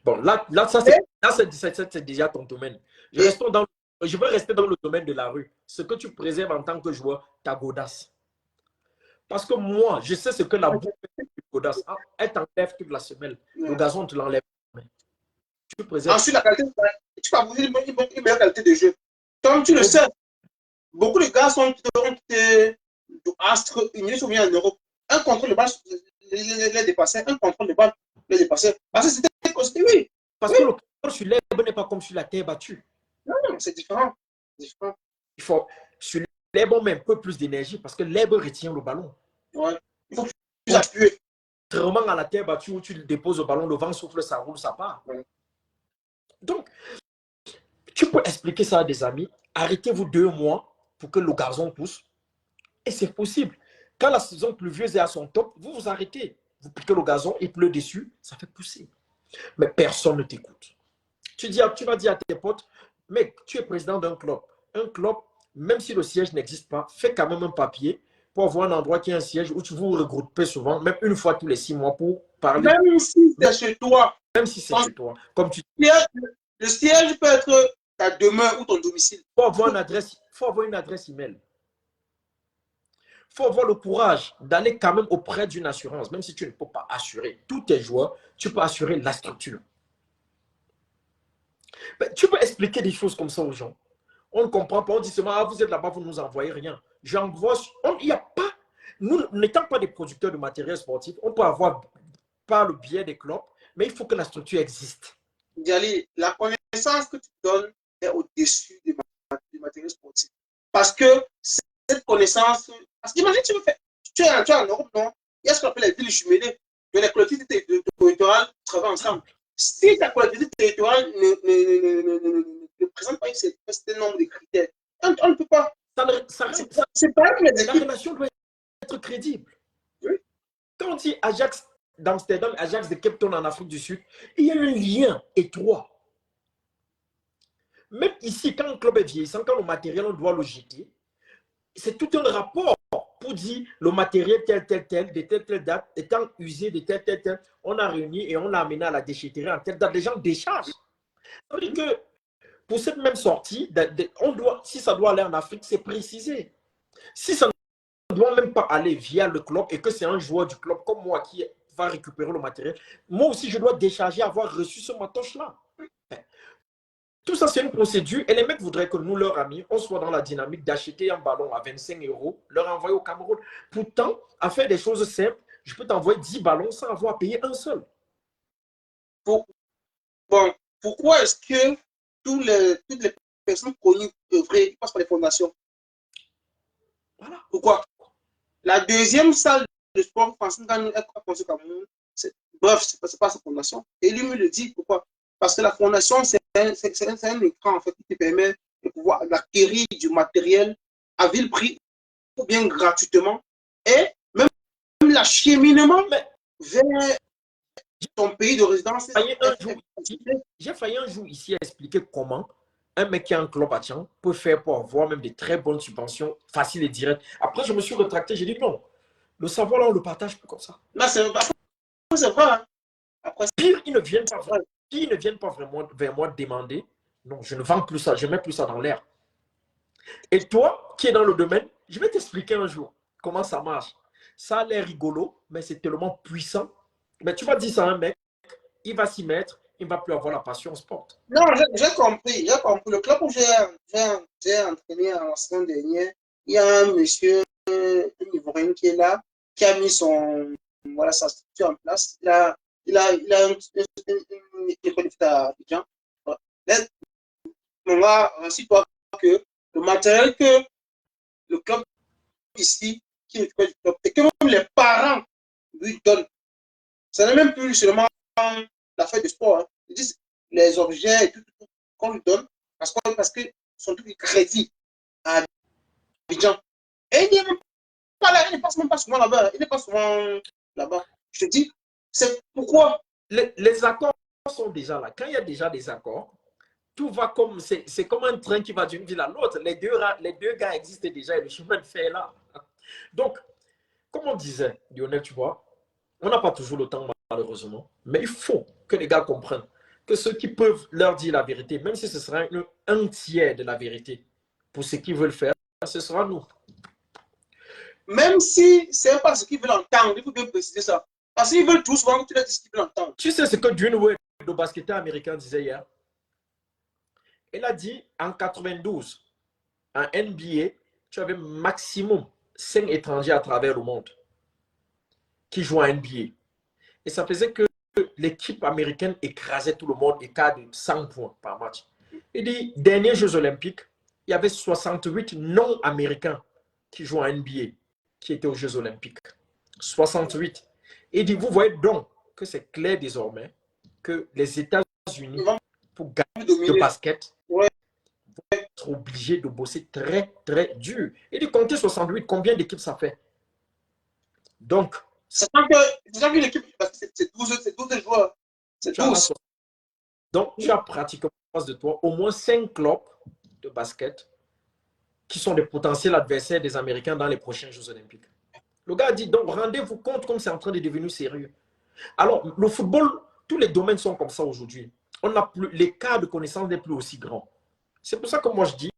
Bon, là c'est déjà ton domaine. Je veux rester dans le domaine de la rue. Ce que tu préserves en tant que joueur, ta godasse. Parce que moi, je sais ce que la bouffe est godasse. Elle t'enlève toute la semelle. Le gazon te l'enlève. Tu préserves. Ensuite, la qualité, tu peux avoir une meilleure qualité de jeu. Comme tu le sais, beaucoup de gars sont Astre Unis sont venus en Europe. Un contrôle de balle les dépassait. Un contrôle de balle les dépassait. Parce que c'était costé, oui. Parce que le contrôle sur l'herbe n'est pas comme sur la terre battue. Non, c'est différent. Il faut, sur l'herbe, on met un peu plus d'énergie parce que l'herbe retient le ballon. Ouais. Il faut plus appuyer. Contrairement à la terre battue où tu déposes le ballon, le vent souffle, ça roule, ça part. Ouais. Donc, tu peux expliquer ça à des amis. Arrêtez-vous 2 mois pour que le gazon pousse. Et c'est possible. Quand la saison pluvieuse est à son top, vous vous arrêtez. Vous piquez le gazon, il pleut dessus, ça fait pousser. Mais personne ne t'écoute. Tu vas dire à tes potes, mec, tu es président d'un club. Un club, même si le siège n'existe pas, fais quand même un papier pour avoir un endroit qui a un siège où tu vous regroupez souvent, même une fois tous les 6 mois pour parler, Même si c'est chez toi, même si c'est chez toi. Comme tu le siège peut être ta demeure ou ton domicile. Il faut avoir une adresse email. Il faut avoir le courage d'aller quand même auprès d'une assurance, même si tu ne peux pas assurer tous tes joueurs, tu peux assurer la structure. Mais tu peux expliquer des choses comme ça aux gens. On ne comprend pas, on dit seulement, ah, vous êtes là-bas, vous ne nous envoyez rien. J'envoie, il n'y a pas, nous n'étant pas des producteurs de matériel sportif, on peut avoir par le biais des clubs, mais il faut que la structure existe. Diali, la connaissance que tu donnes est au-dessus du matériel sportif. Parce que cette connaissance, parce qu'imagine, tu es en Europe, non? Il y a ce qu'on appelle les villes jumelées, que les collectivités territoriales travaillent ensemble. Si ta collectivité territoriale ne présente pas un certain nombre de critères, on ne peut pas. C'est pas que les équipes. La relation doit être crédible. Oui. Quand on dit Ajax d'Amsterdam, Ajax de Cape Town en Afrique du Sud, il y a un lien étroit. Même ici, quand un club est vieillissant, quand le matériel, on doit le jeter, c'est tout un rapport pour dire le matériel tel, de telle date, étant usé de tel, on a réuni et on l'a amené à la déchetterie en telle date. Les gens déchargent. Ça veut dire que pour cette même sortie, si ça doit aller en Afrique, c'est précisé. Si ça ne doit même pas aller via le club et que c'est un joueur du club comme moi qui va récupérer le matériel, moi aussi, je dois décharger, avoir reçu ce matoche-là. Tout ça, c'est une procédure. Et les mecs voudraient que nous, leurs amis, on soit dans la dynamique d'acheter un ballon à 25 €, leur envoyer au Cameroun. Pourtant, à faire des choses simples, je peux t'envoyer 10 ballons sans avoir payé un seul. Bon, pourquoi est-ce que toutes les personnes connues œuvrer passent par les fondations? Voilà. Pourquoi? La deuxième salle de sport française quand elle a construit au Cameroun, bref, c'est pas sa fondation. Et lui me le dit. Pourquoi? Parce que la fondation, c'est un écran en fait, qui te permet de pouvoir acquérir du matériel à vil prix ou bien gratuitement. Et même l'acheminement vers ton pays de résidence. J'ai failli un jour ici expliquer comment un mec qui a un club à Tchang peut faire pour avoir même des très bonnes subventions faciles et directes. Après, je me suis retracté. J'ai dit non. Le savoir, là, on le partage plus comme ça. Non, c'est vrai. Hein. Après, pire, ils ne viennent pas vraiment vers moi demander. Non, je ne vends plus ça. Je ne mets plus ça dans l'air. Et toi, qui es dans le domaine, je vais t'expliquer un jour comment ça marche. Ça a l'air rigolo, mais c'est tellement puissant. Mais tu vas dire ça à un mec, il va s'y mettre, il ne va plus avoir la passion au sport. Non, j'ai compris. Le club où j'ai entraîné en semaine dernière, il y a un monsieur, un Ivoirien qui est là, qui a mis sa structure en place. Il a une école à Abidjan. On va toi que le matériel que le club ici, qui est du club, et que même les parents lui donnent, ce n'est même plus seulement l'affaire de sport. Hein. Ils disent les objets et tout qu'on lui donne parce que son truc est crédit à Abidjan. Et il n'est même pas là, il ne passe même pas souvent là-bas. Il n'est pas souvent là-bas. Je te dis, c'est pourquoi. Les accords sont déjà là. Quand il y a déjà des accords, tout va comme, c'est comme un train qui va d'une ville à l'autre. Les deux gars existent déjà et le chemin de fer est là. Donc, comme on disait, Lionel, tu vois, on n'a pas toujours le temps, malheureusement, mais il faut que les gars comprennent que ceux qui peuvent leur dire la vérité, même si ce sera un tiers de la vérité, pour ce qu'ils veulent faire, ce sera nous. Même si ce n'est pas ce qu'ils veulent entendre, il faut bien préciser ça. Parce qu'ils veulent tous voir que tu leur dis ce qu'ils veulent entendre. Tu sais ce que Dwayne Wade, le basketteur américain, disait hier? Il a dit en 92, en NBA, tu avais maximum 5 étrangers à travers le monde qui jouent en NBA. Et ça faisait que l'équipe américaine écrasait tout le monde, écart de 100 points par match. Il dit, derniers Jeux Olympiques, il y avait 68 non-américains qui jouent en NBA, qui étaient aux Jeux Olympiques. 68. Il dit, vous voyez donc que c'est clair désormais que les États-Unis, pour gagner le basket, vont être obligés de bosser très, très dur. Il dit, comptez 68, combien d'équipes ça fait? Donc, c'est que l'équipe, c'est 12 joueurs. C'est 12. Donc, tu as pratiquement en face de toi au moins 5 clubs de basket qui sont des potentiels adversaires des Américains dans les prochains Jeux Olympiques. Le gars a dit, donc rendez-vous compte comme c'est en train de devenir sérieux. Alors, le football, tous les domaines sont comme ça aujourd'hui. L'écart de connaissance n'est plus aussi grand. C'est pour ça que moi je dis,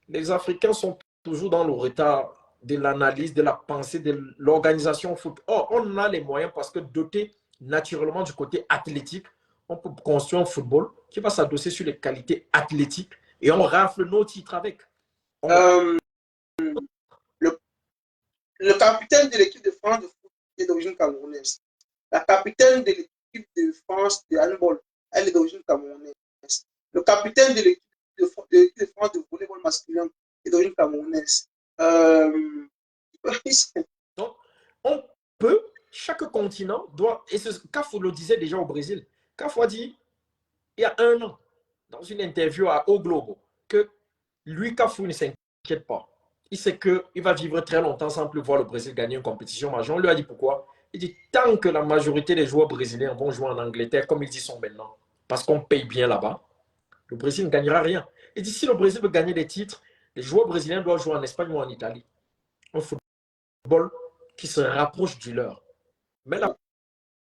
les Africains sont toujours dans le retard de l'analyse, de la pensée, de l'organisation foot. Or, on a les moyens parce que doté naturellement du côté athlétique, on peut construire un football qui va s'adosser sur les qualités athlétiques et on rafle nos titres avec. Le, le capitaine de l'équipe de France de foot est d'origine camerounaise. La capitaine de l'équipe de France de handball, elle est d'origine camerounaise. Le capitaine de l'équipe de France de volleyball masculin est d'origine camerounaise. Donc, on peut, chaque continent doit, et Cafu le disait déjà au Brésil, Cafu a dit, il y a 1 an, dans une interview au Globo, que lui, Cafu, ne s'inquiète pas. Il sait qu'il va vivre très longtemps sans plus voir le Brésil gagner une compétition majeure. On lui a dit pourquoi. Il dit, tant que la majorité des joueurs brésiliens vont jouer en Angleterre, comme ils y sont maintenant, parce qu'on paye bien là-bas, le Brésil ne gagnera rien. Il dit, si le Brésil veut gagner des titres, les joueurs brésiliens doivent jouer en Espagne ou en Italie. Un football qui se rapproche du leur. Mais la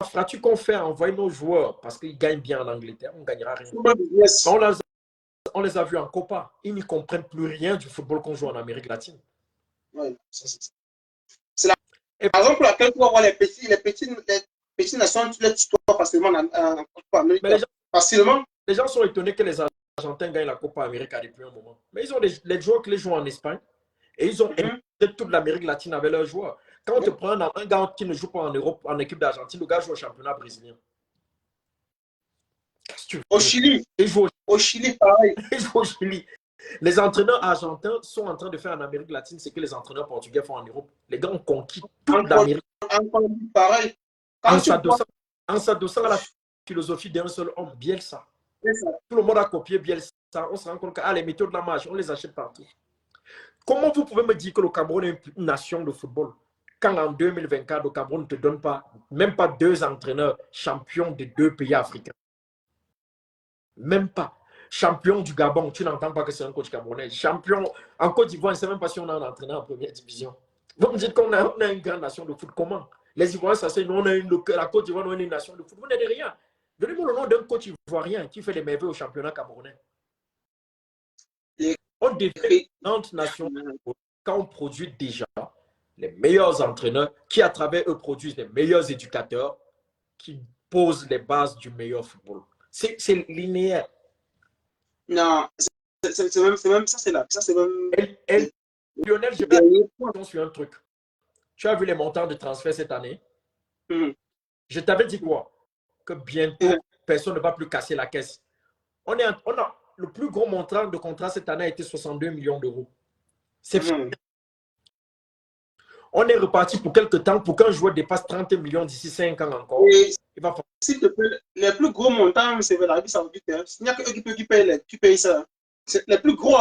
fracture qu'on fait à envoyer nos joueurs parce qu'ils gagnent bien en Angleterre, on ne gagnera rien. On les a vus en Copa. Ils ne comprennent plus rien du football qu'on joue en Amérique latine. Ouais, c'est la raison pour laquelle pour avoir les petites nations, tu les tutoies facilement en Copa Amérique. Facilement. Les gens sont étonnés que les Argentins gagnent la Copa América depuis un moment. Mais ils ont les joueurs qui les jouent en Espagne et ils ont toute l'Amérique latine avec leurs joueurs. Quand on te prend un gars qui ne joue pas en Europe, en équipe d'Argentine, le gars joue au championnat brésilien. Au Chili. Au Chili, pareil. Il joue au Chili. Les entraîneurs argentins sont en train de faire en Amérique latine ce que les entraîneurs portugais font en Europe. Les gars ont conquis toute l'Amérique. Pareil. En s'adossant à la philosophie d'un seul homme, Bielsa. Tout le monde a copié Bielsa. On se rend compte que les méthodes de la marche, on les achète partout. Comment vous pouvez me dire que le Cameroun est une nation de football quand en 2024, le Cameroun ne te donne pas, même pas 2 entraîneurs champions de 2 pays africains? Même pas. Champion du Gabon, tu n'entends pas que c'est un coach camerounais. Champion en Côte d'Ivoire, on ne sait même pas si on a un entraîneur en première division. Vous me dites qu'on a une grande nation de foot. Comment? Les Ivoiriens, ça c'est nous, la Côte d'Ivoire, nous, on est une nation de foot. Vous n'êtes rien. Donnez-moi le nom d'un coach ivoirien qui fait les merveilles au championnat camerounais. On devient une grande nation quand on produit déjà les meilleurs entraîneurs qui, à travers eux, produisent les meilleurs éducateurs qui posent les bases du meilleur football. C'est linéaire. Non, c'est même ça, c'est là. Ça, c'est même. Lionel, je vais sur un truc. Tu as vu les montants de transfert cette année? Je t'avais dit quoi? Que bientôt, personne ne va plus casser la caisse. Le plus gros montant de contrat cette année a été 62 millions d'euros. C'est fini. On est reparti pour quelques temps pour qu'un joueur dépasse 30 millions d'ici 5 ans encore. S'il te plaît, les plus gros montants, c'est vers l'Arabie Saoudite. Il n'y a que eux qui payent ça. Les plus gros,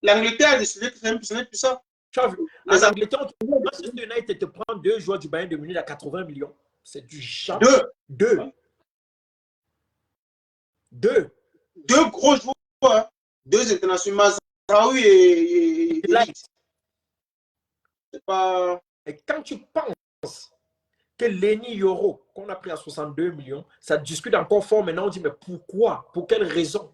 l'Angleterre a décidé que ce n'est plus ça. Tu as vu? En Angleterre, Manchester United te prend 2 joueurs du Bayern de Munich à 80 millions. C'est du champ. 2 gros joueurs. 2 internationaux, Mazraoui et c'est pas. Et quand tu penses que Lenny Yoro, qu'on a pris à 62 millions, ça discute encore fort maintenant, on dit mais pourquoi? Pour quelle raison?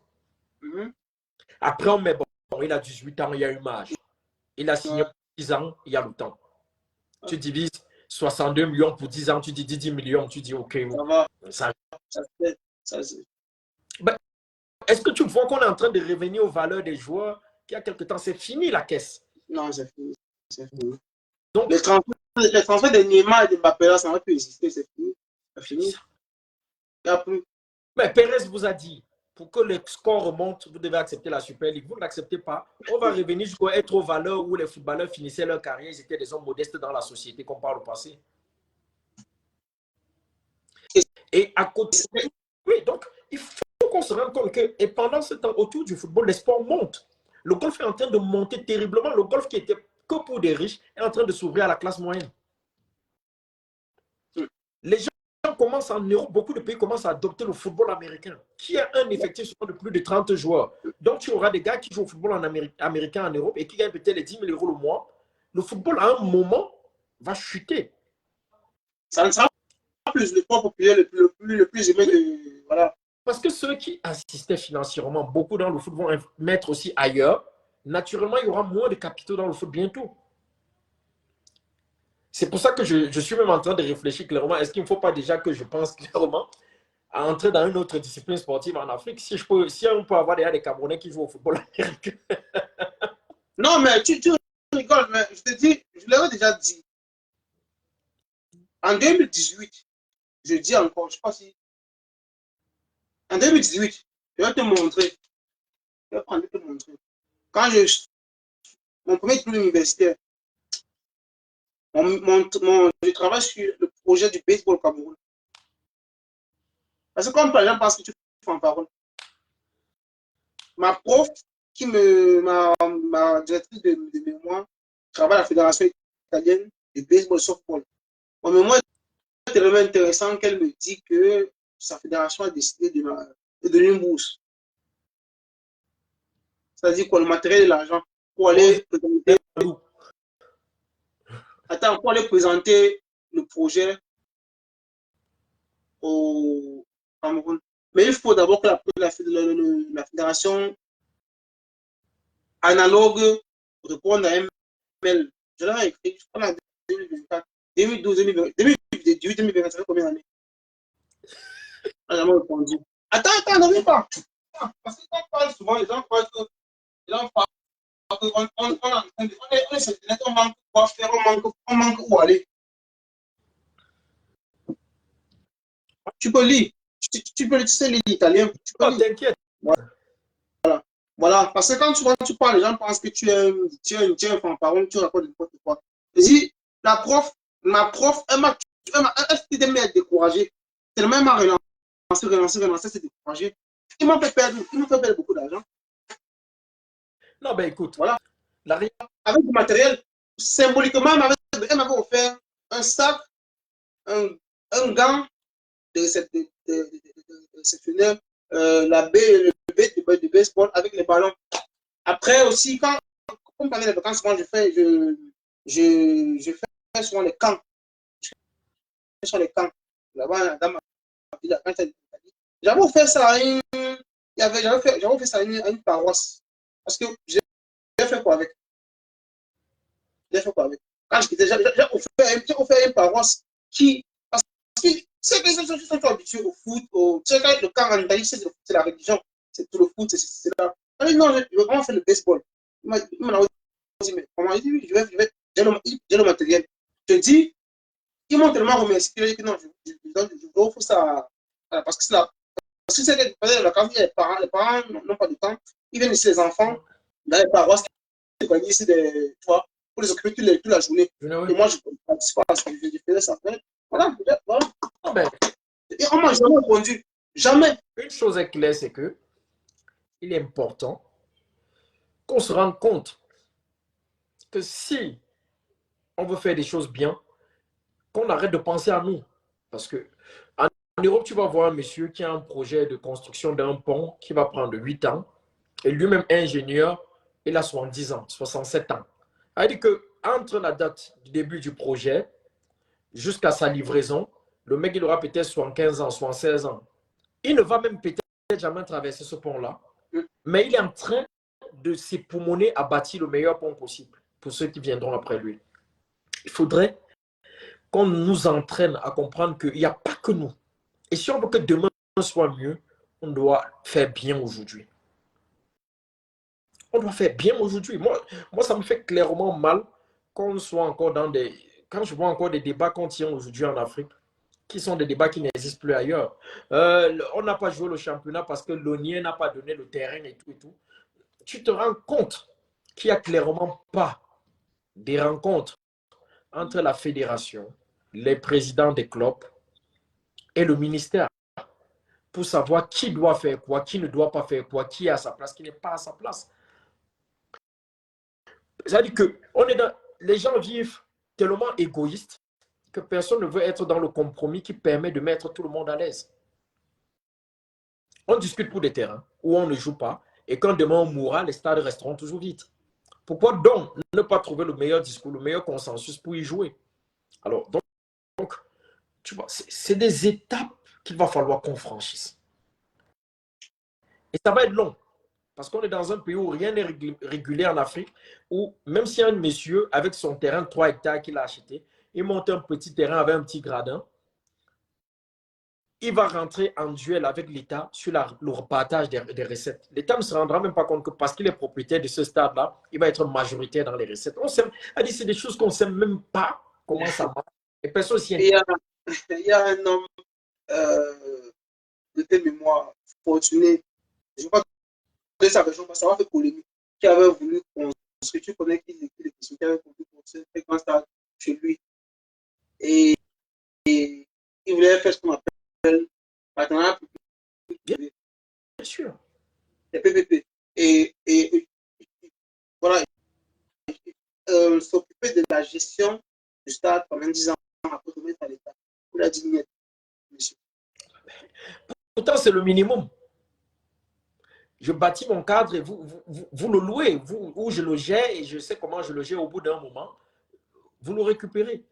Après on met bon, il a 18 ans, il y a une marge. Il a signé pour 10 ans, il y a le temps. Tu divises 62 millions pour 10 ans, tu dis 10 millions, tu dis ok. Ça ben, est-ce que tu vois qu'on est en train de revenir aux valeurs des joueurs qu'il y a quelque temps? C'est fini la caisse. Non, c'est fini. Donc, les transferts de Neymar et de Mbappé, là, ça ne va plus exister, c'est fini. C'est fini. Il n'y a plus. Mais Pérez vous a dit, pour que le score remonte, vous devez accepter la Super League. Vous ne l'acceptez pas. On va revenir jusqu'à être aux valeurs où les footballeurs finissaient leur carrière. Ils étaient des hommes modestes dans la société qu'on parle au passé. Et à côté, oui, donc il faut qu'on se rende compte que, et pendant ce temps, autour du football, les sports montent. Le golf est en train de monter terriblement. Le golf qui était que pour des riches est en train de s'ouvrir à la classe moyenne. Les gens commencent en Europe, beaucoup de pays commencent à adopter le football américain, qui a un effectif de plus de 30 joueurs. Donc, tu auras des gars qui jouent au football américain en Europe et qui gagnent peut-être les 10 000 € le mois. Le football, à un moment, va chuter. Ça ne sera plus le sport populaire le plus aimé de... Voilà. Parce que ceux qui assistaient financièrement beaucoup dans le foot vont mettre aussi ailleurs. Naturellement, il y aura moins de capitaux dans le foot bientôt. C'est pour ça que je suis même en train de réfléchir clairement. Est-ce qu'il ne faut pas déjà que je pense clairement à entrer dans une autre discipline sportive en Afrique? Si on peut avoir des Camerounais qui jouent au football américain. Non, mais tu rigoles, mais je te dis, je l'avais déjà dit. En 2018, je dis encore, je ne sais pas si. En 2018, je vais te montrer. Je vais prendre te montrer. Quand mon premier diplôme universitaire, je travaille sur le projet du baseball au Cameroun. Parce que comme par exemple, parce que tu fais en parole, ma prof, ma directrice de mémoire, travaille à la Fédération italienne de baseball softball. Mon mémoire est tellement intéressant qu'elle me dit que sa fédération a décidé de donner une bourse. C'est-à-dire quoi, le matériel et l'argent pour aller présenter. Attends, pour aller présenter le projet au Cameroun. Mais il faut d'abord que la fédération analogue réponde à un mail. Je l'ai écrit, je crois, en 2024, 2012, 2018, 2024, ça fait combien d'années? On n'a jamais répondu. Attends, n'oublie pas. Parce que quand on parle souvent, les gens croient que les gens parlent on manque quoi faire, on manque où aller. Tu peux lire. Tu peux lire l'italien. Oh, t'inquiète. Voilà. Parce que quand tu parles, les gens pensent que tu es un fanfaron, tu racontes n'importe quoi. Je dis, ma prof, elle s'était mis à être découragée. Tellement elle m'a relancé, c'est découragé. Ils m'ont fait perdre beaucoup d'argent. Non, ben écoute. Voilà. Avec du matériel, symboliquement, elle m'avait offert un sac, un gant de réceptionneur, le baseball avec les ballons. Après aussi, comme pendant les vacances, moi je fais souvent les camps. Sur les camps. Là-bas, dans ma ville, j'avais offert ça à une paroisse. Parce que j'ai fait quoi avec? Quand je quittais, j'ai offert une paroisse qui. Parce que c'est que les gens sont habitués au foot. Tu sais, le camp en Italie, c'est la religion. C'est tout le foot, c'est là. Non, je veux vraiment faire le baseball. Il m'a dit, mais comment? Il dit, oui, j'ai le matériel. Je dis, ils m'ont tellement remercié que j'ai dit que non, je veux offrir ça. Parce que c'est là. Parce que c'est que la case, les parents n'ont pas de temps. Ils viennent ici, les enfants, dans les paroisses, ici, tu vois, pour les occuper toute la journée. Et moi, je ne participe pas à ça. Je faisais ça. Voilà. Non, ben, et on m'a jamais répondu. Jamais. Une chose est claire, c'est que il est important qu'on se rende compte que si on veut faire des choses bien, qu'on arrête de penser à nous. Parce que en Europe, tu vas voir un monsieur qui a un projet de construction d'un pont qui va prendre 8 ans, et lui-même ingénieur, il a 70 ans, 67 ans. C'est-à-dire qu'entre la date du début du projet jusqu'à sa livraison, le mec, il aura peut-être 75 ans, 76 ans. Il ne va même peut-être jamais traverser ce pont-là, mais il est en train de s'époumoner à bâtir le meilleur pont possible pour ceux qui viendront après lui. Il faudrait qu'on nous entraîne à comprendre qu'il n'y a pas que nous. Et si on veut que demain soit mieux, on doit faire bien aujourd'hui. On doit faire bien aujourd'hui. Moi, ça me fait clairement mal qu'on soit encore dans des... Quand je vois encore des débats qu'on tient aujourd'hui en Afrique, qui sont des débats qui n'existent plus ailleurs. On n'a pas joué le championnat parce que l'ONIE n'a pas donné le terrain et tout et tout. Tu te rends compte qu'il n'y a clairement pas des rencontres entre la fédération, les présidents des clubs et le ministère pour savoir qui doit faire quoi, qui ne doit pas faire quoi, qui est à sa place, qui n'est pas à sa place. C'est-à-dire que les gens vivent tellement égoïstes que personne ne veut être dans le compromis qui permet de mettre tout le monde à l'aise. On discute pour des terrains où on ne joue pas et quand demain on mourra, les stades resteront toujours vides. Pourquoi donc ne pas trouver le meilleur discours, le meilleur consensus pour y jouer? Alors, donc Tu vois, c'est des étapes qu'il va falloir qu'on franchisse. Et ça va être long. Parce qu'on est dans un pays où rien n'est régulé en Afrique, où même s'il y a un monsieur avec son terrain de 3 hectares qu'il a acheté, il monte un petit terrain avec un petit gradin, il va rentrer en duel avec l'État sur le repartage des recettes. L'État ne se rendra même pas compte que parce qu'il est propriétaire de ce stade-là, il va être majoritaire dans les recettes. C'est des choses qu'on ne sait même pas comment ça marche. Et personne s'y intéresse. Il y a un homme de tes mémoires fortuné, je crois que sa région, ça va faire polémique, qui avait voulu construire, tu connais qui avait voulu construire un grand stade chez lui. Et il voulait faire ce qu'on appelle partenariat public-privé. Bien sûr. Les PPP. Et voilà, s'occuper de la gestion du stade pendant 10 ans après remettre à l'État. Pour la dignité, monsieur. Pourtant, c'est le minimum. Je bâtis mon cadre et vous le louez, ou je le gère et je sais comment je le gère au bout d'un moment. Vous le récupérez.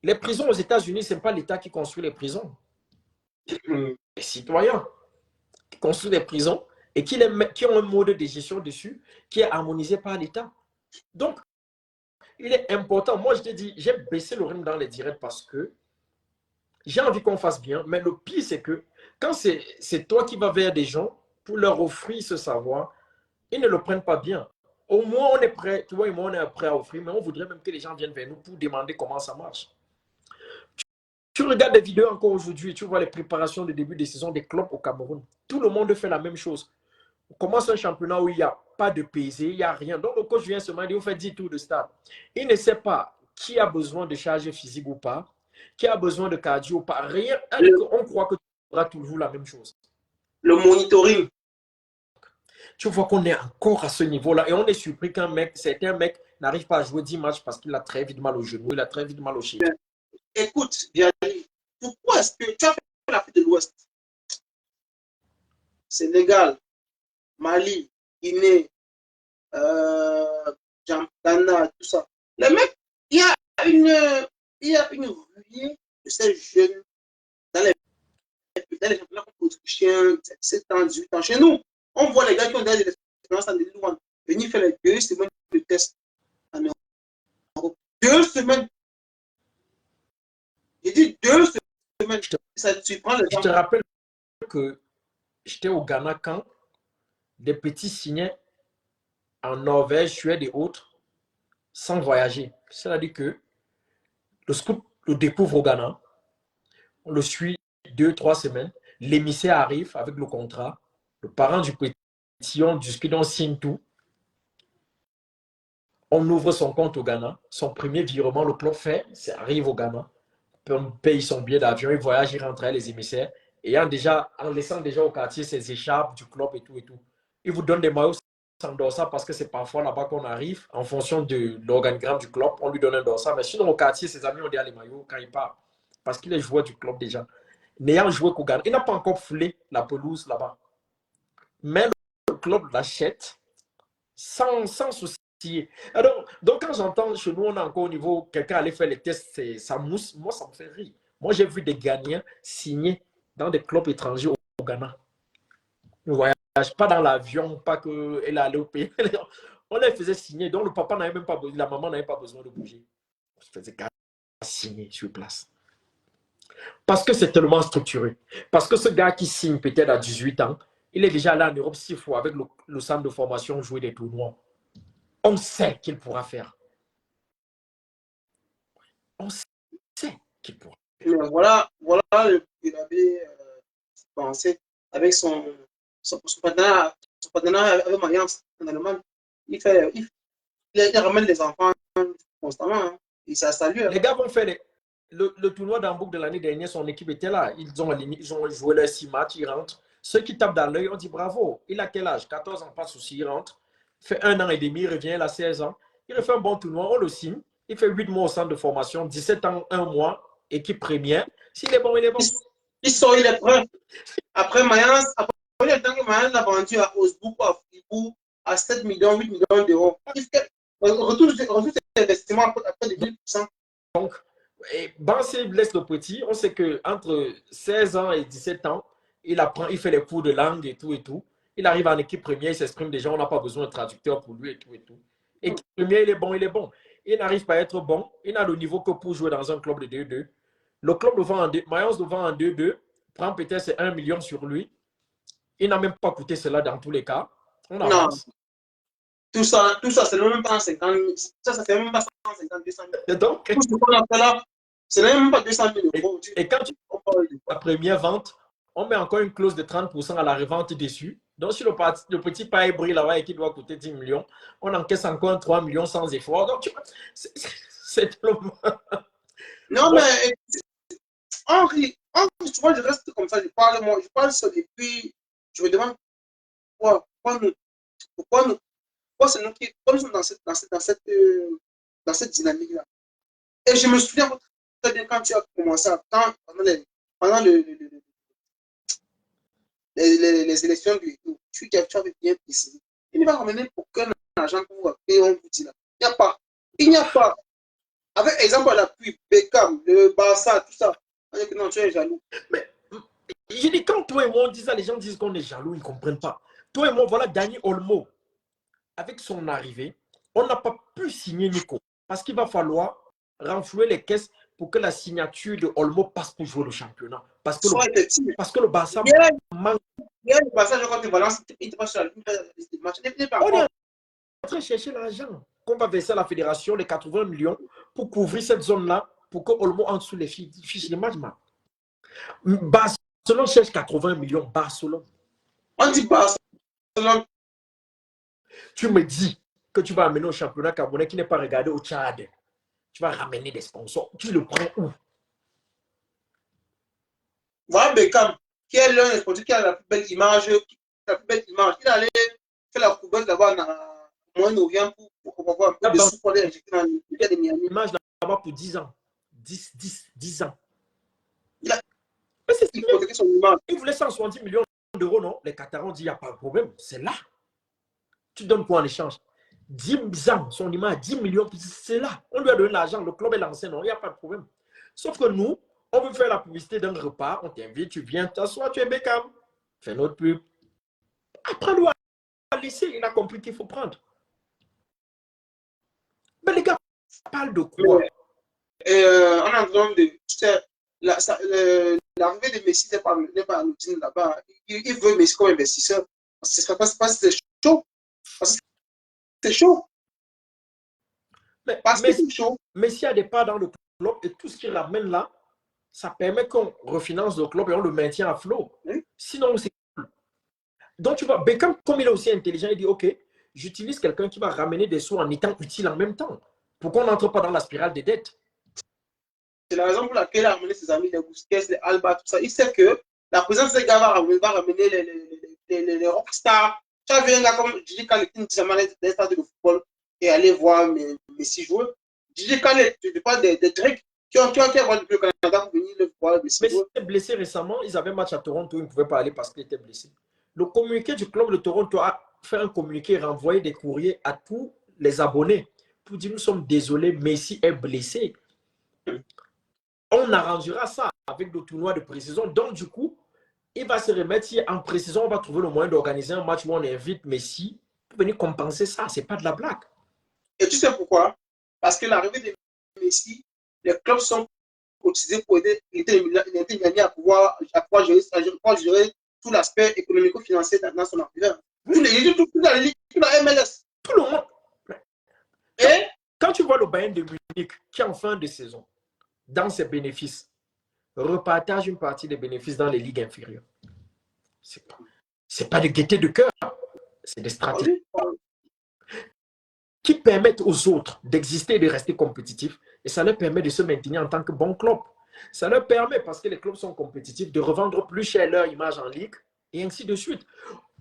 Les prisons aux États-Unis, ce n'est pas l'État qui construit les prisons. Les citoyens qui construisent les prisons et qui ont un mode de gestion dessus qui est harmonisé par l'État. Donc, il est important. Moi, je te dis, j'ai baissé le rythme dans les directs parce que j'ai envie qu'on fasse bien. Mais le pire, c'est que quand c'est toi qui vas vers des gens pour leur offrir ce savoir, ils ne le prennent pas bien. Au moins, on est prêt, toi et moi, on est prêt à offrir, mais on voudrait même que les gens viennent vers nous pour demander comment ça marche. Tu regardes des vidéos encore aujourd'hui, tu vois les préparations de début de saison des clubs au Cameroun. Tout le monde fait la même chose. On commence un championnat où il n'y a pas de pesée, il n'y a rien. Donc, le coach vient seulement dire, on fait 10 tours de stade. Il ne sait pas qui a besoin de charge physique ou pas, qui a besoin de cardio ou pas. Rien. On croit que tu auras toujours la même chose. Le monitoring. Tu vois qu'on est encore à ce niveau-là et on est surpris qu'un mec, certains mecs n'arrivent pas à jouer 10 matchs parce qu'il a très vite mal au genou, il a très vite mal au chien. Écoute, Vianney, pourquoi est-ce que tu as fait l'Afrique de l'Ouest, Sénégal, Mali, Guinée, Ghana, tout ça. Les mecs, il y a une ruée de ces jeunes dans les championnats autrichiens, 17 ans, 18 ans. Chez nous, on voit les gars qui ont déjà des expériences en Ligue 1 venir faire les 2 semaines de test en Europe. 2 semaines. J'ai dit 2 semaines. Ça surprend les gens. Je te rappelle que j'étais au Ghana quand des petits signaient en Norvège, Suède et autres sans voyager. C'est-à-dire que le scout le découvre au Ghana, on le suit 2-3 semaines, l'émissaire arrive avec le contrat, le parent du petit, on discute, on signe tout. On ouvre son compte au Ghana, son premier virement, le club fait, ça arrive au Ghana, on paye son billet d'avion, il voyage, il rentre avec les émissaires, et en laissant déjà au quartier ses écharpes du club et tout et tout. Il vous donne des maillots sans dorsal parce que c'est parfois là-bas qu'on arrive, en fonction de l'organigramme du club, on lui donne un dorsal. Mais sinon, au quartier, ses amis ont déjà les maillots quand il part, parce qu'il est joueur du club déjà. N'ayant joué qu'au Ghana, il n'a pas encore foulé la pelouse là-bas. Mais le club l'achète sans souci. Alors, donc, quand j'entends chez nous, on a encore au niveau, quelqu'un allait faire les tests, ça mousse, moi, ça me fait rire. Moi, j'ai vu des Ghanéens signer dans des clubs étrangers au Ghana. Ils ne voyagent pas dans l'avion, pas qu'elle allait au pays. On les faisait signer, donc le papa n'avait même pas besoin, la maman n'avait pas besoin de bouger. On se faisait signer sur place. Parce que c'est tellement structuré. Parce que ce gars qui signe peut-être à 18 ans, il est déjà allé en Europe 6 fois avec le centre de formation jouer des tournois. On sait qu'il pourra faire. On sait qu'il pourra faire. Mais voilà il avait pensé avec son partenaire avec Mayence en Allemagne. Il ramène les enfants constamment. Hein. Et ça salue. Les gars vont faire le tournoi d'Hambourg de l'année dernière, son équipe était là. Ils ont joué leurs 6 matchs, ils rentrent. Ceux qui tapent dans l'œil, on dit bravo. Il a quel âge? 14 ans, pas de souci, il rentre. Il fait 1 an et demi, il revient, il a 16 ans. Il refait un bon tournoi, on le signe. Il fait 8 mois au centre de formation, 17 ans, 1 mois, équipe première. S'il est bon, il est bon. Il sort, il est prêt. Après Mayence, après le temps que Mayence a vendu à Osbourg, à Fribourg, à 7 millions, 8 millions d'euros. Retour sur investissement après 10%. Donc, Et Bansé blesse le petit. On sait qu'entre 16 ans et 17 ans, il apprend, il fait les cours de langue et tout et tout. Il arrive en équipe première, il s'exprime déjà, on n'a pas besoin de traducteur pour lui et tout et tout. Équipe première, il est bon, il est bon. Il n'arrive pas à être bon. Il n'a le niveau que pour jouer dans un club de 2-2. Le club le vend en 2, Mayence le vend en 2-2, prend peut-être 1 million sur lui. Il n'a même pas coûté cela dans tous les cas. On Non, avance. tout ça c'est même pas 50 000. Ça c'est même pas 150, 200 000. Et donc, Tout ce qu'on a fait là, c'est même pas 200 000 euros. Et quand tu la première vente, on met encore une clause de 30% à la revente dessus. Donc, si le petit paille brille là-bas et qui doit coûter 10 millions, on encaisse encore 3 millions sans effort. Donc, c'est tellement... Non, mais Henri, tu vois, je reste comme ça, je parle seul et puis je me demande pourquoi c'est nous qui sommes dans cette dynamique-là. Et je me souviens très bien quand tu as commencé pendant les élections du tout, tu avais bien précisé. Il ne va ramener aucun argent pour vous payer, on vous dit là. Il n'y a pas. Il n'y a pas. Avec exemple l'appui, Beckham, le Barça, tout ça. On dit que non, tu es jaloux. Mais je dis, quand toi et moi on dit ça, les gens disent qu'on est jaloux, ils ne comprennent pas. Toi et moi, voilà Dani Olmo. Avec son arrivée, on n'a pas pu signer Nico. Parce qu'il va falloir renflouer les caisses pour que la signature de Olmo passe pour jouer le championnat. Parce que le Barça manque. Il y a le passage quand tu balances, il te passe sur la match. On est en train de chercher l'argent qu'on va verser à la fédération, les 80 millions, pour couvrir cette zone-là, pour que Olmo entre sous les fiches de match. Barcelone cherche 80 millions. Barcelone. On dit Barcelone. Tu me dis que tu vas amener au championnat camerounais qui n'est pas regardé au Tchad. Tu vas ramener des sponsors. Tu le prends où? Voilà Beckham, qui est l'un des sportifs qui a la plus belle image. Il allait faire la courbe là-bas en mois de novembre pour avoir un peu de sous pour aller injecter dans le de Miami. Image là-bas pour 10 ans. 10 ans. Il voulait 170 millions d'euros, non? Les Qataris ont dit, il n'y a pas de problème. C'est là. Tu donnes quoi en échange? 10 ans, son image, 10 millions, c'est là. On lui a donné l'argent, le club est lancé, non, il n'y a pas de problème. Sauf que nous, on veut faire la publicité d'un repas, on t'invite, tu viens, t'assois, tu es Beckham, fais notre pub. Après, lui a laissé, il a compris qu'il faut prendre. Mais les gars, parlent de quoi? On est en train de... L'arrivée de Messi n'est pas anodine là-bas. Il veut Messi comme investisseur. C'est parce que c'est chaud. C'est chaud. Parce que c'est chaud. Messi a des parts dans le club et tout ce qu'il ramène là, ça permet qu'on refinance le club et on le maintient à flot. Sinon, c'est cool. Donc, tu vois, Beckham, comme il est aussi intelligent, il dit, OK, j'utilise quelqu'un qui va ramener des sous en étant utile en même temps. Pourquoi on n'entre pas dans la spirale des dettes? C'est la raison pour laquelle il a ramené ses amis, les Busquets, les Alba, tout ça. Il sait que la présence de ces gars va ramener les rockstars. Tu as vu un gars comme Gigi Khaled qui jamais allé dans un stade de football et aller voir Messi jouer. Gigi Khaled, tu parles des Drake qui ont avoir le Canada pour venir le voir Messi jouer. Messi était blessé récemment. Ils avaient un match à Toronto. Ils ne pouvaient pas aller parce qu'il était blessé. Le communiqué du club de Toronto a fait un communiqué, renvoyé des courriers à tous les abonnés pour dire nous sommes désolés, Messi est blessé. On arrangera ça avec le tournoi de pré-saison. Donc, du coup, il va se remettre. Si en pré-saison, on va trouver le moyen d'organiser un match où on invite Messi pour venir compenser ça. Ce n'est pas de la blague. Et tu sais pourquoi? Parce que l'arrivée de Messi, les clubs sont cotisés pour aider Miami à pouvoir gérer tout l'aspect économico-financier dans son empire. Toute la Ligue, toute la MLS. Tout le monde. Et quand tu vois le Bayern de Munich qui est en fin de saison, dans ses bénéfices, repartage une partie des bénéfices dans les ligues inférieures. C'est pas de gaieté de cœur, c'est des stratégies qui permettent aux autres d'exister et de rester compétitifs. Et ça leur permet de se maintenir en tant que bon club. Ça leur permet, parce que les clubs sont compétitifs, de revendre plus cher leur image en ligue et ainsi de suite.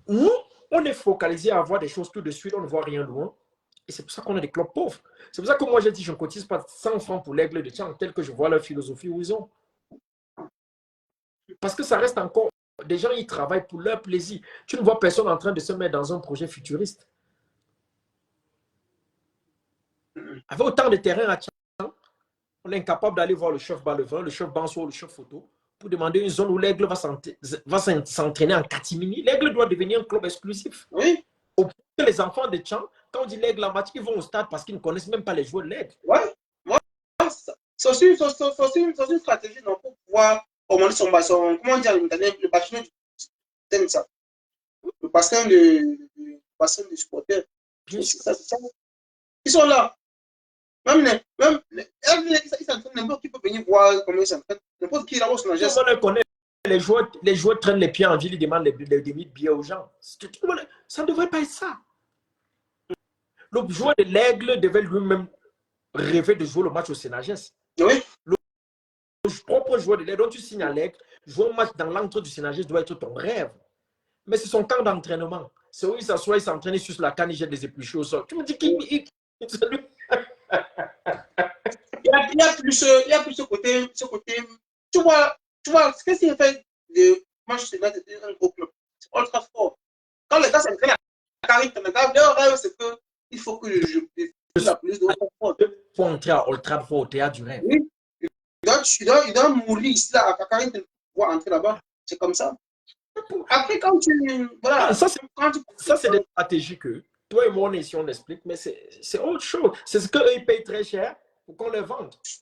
Nous, on est focalisé à avoir des choses tout de suite, on ne voit rien loin. Et c'est pour ça qu'on a des clubs pauvres. C'est pour ça que moi, j'ai dit, je ne cotise pas 100 francs pour l'Aigle de Tchang, tel que je vois leur philosophie où ils ont. Parce que ça reste encore... Des gens, ils travaillent pour leur plaisir. Tu ne vois personne en train de se mettre dans un projet futuriste. Avec autant de terrain à Tchang, On est incapable d'aller voir le chef Balevin, le chef Banso, le chef Photo, pour demander une zone où l'Aigle va s'entraîner en catimini. L'Aigle doit devenir un club exclusif. Oui. Au point que les enfants de Tchang, quand on dit l'Aigle en match, ils vont au stade parce qu'ils ne connaissent même pas les joueurs de l'Aigle. Ouais. C'est aussi une stratégie non, pour pouvoir augmenter son bassin. Comment dire, le bassin du ça. Le bassin de supporters. Bien sûr. C'est ça. Ils sont là. Même ils s'entraînent, n'importe qui peut venir voir comment ils s'entraînent. N'importe qui là-haut, son agence. Tout le monde connaît. Les joueurs traînent les pieds en ville, ils demandent les demi de billets aux gens. Ça ne devrait pas être ça. Le joueur de l'Aigle devait lui-même rêver de jouer le match au Sénagès. Oui. Le propre joueur de l'Aigle, dont tu signes à l'Aigle, jouer un match dans l'entre du Sénagès doit être ton rêve. Mais c'est son camp d'entraînement. C'est où il s'assoit, il s'entraîne sur la canne, il jette des épluchés au sol. Tu me dis qu'il. Il y a plus ce côté. Tu vois, qu'est-ce qu'il fait de Manchester United un gros club? C'est ultra fort. Quand les gars s'entraînent à Carrington, leur rêve, c'est qu'il faut que je la plus de confort. Il faut entrer à Old Trafford au théâtre du rêve. Oui. Il doit mourir ici, là, à Carrington, pour entrer là-bas. C'est comme ça. Après, quand tu. Voilà. Ça, c'est des stratégies que toi et moi, on est ici, on explique, mais c'est autre chose. C'est ce qu'eux, ils payent très cher pour qu'on les vende. Il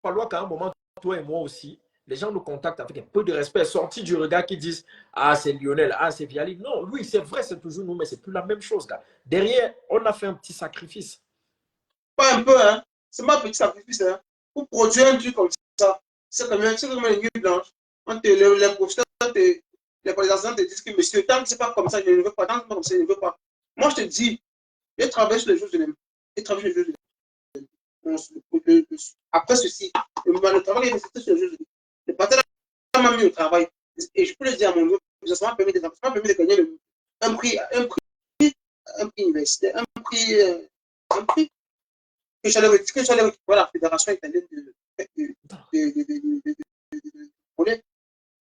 va falloir qu'à un moment, toi et moi aussi, les gens nous contactent avec un peu de respect, sortis du regard qui disent ah, c'est Lionel, ah, c'est Viali. Non, oui, c'est vrai, c'est toujours nous, mais c'est plus la même chose, gars. Derrière, on a fait un petit sacrifice. Pas un peu, hein. C'est pas un petit sacrifice, hein. Pour produire un truc comme ça, c'est comme une nuit blanche. Les professeurs, les présidents te disent que monsieur, tant que c'est pas comme ça, je ne veux pas, tant que c'est pas comme ça, je ne veux pas. Moi, je te dis, je travaille sur les choses de l'aime. Je travaille sur les choses de l'aime. Après ceci, le travail est fait sur les choses de l'aime. Le patron m'a mis au travail. Et je peux le dire à mon groupe, ça m'a permis de gagner un prix universitaire, un prix que j'allais récupérer la Fédération italienne de volley.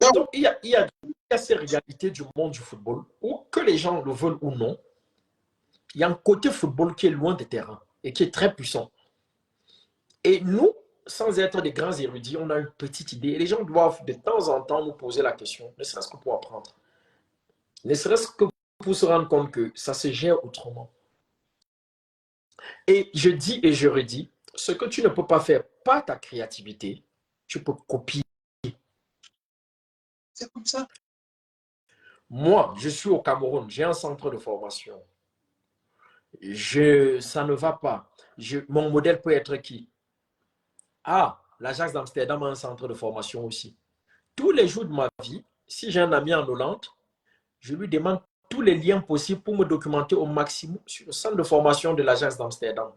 Donc, il y a ces réalités du monde du football où, que les gens le veulent ou non, il y a un côté football qui est loin des terrains et qui est très puissant. Et nous, sans être des grands érudits, on a une petite idée. Et les gens doivent de temps en temps nous poser la question, ne serait-ce que pour apprendre. Ne serait-ce que pour se rendre compte que ça se gère autrement. Et je dis et je redis, ce que tu ne peux pas faire par ta créativité, tu peux copier. C'est comme ça. Moi, je suis au Cameroun, j'ai un centre de formation. Ça ne va pas. Mon modèle peut être qui? Ah, l'Ajax d'Amsterdam a un centre de formation aussi. Tous les jours de ma vie, si j'ai un ami en Hollande, je lui demande tous les liens possibles pour me documenter au maximum sur le centre de formation de l'Ajax d'Amsterdam.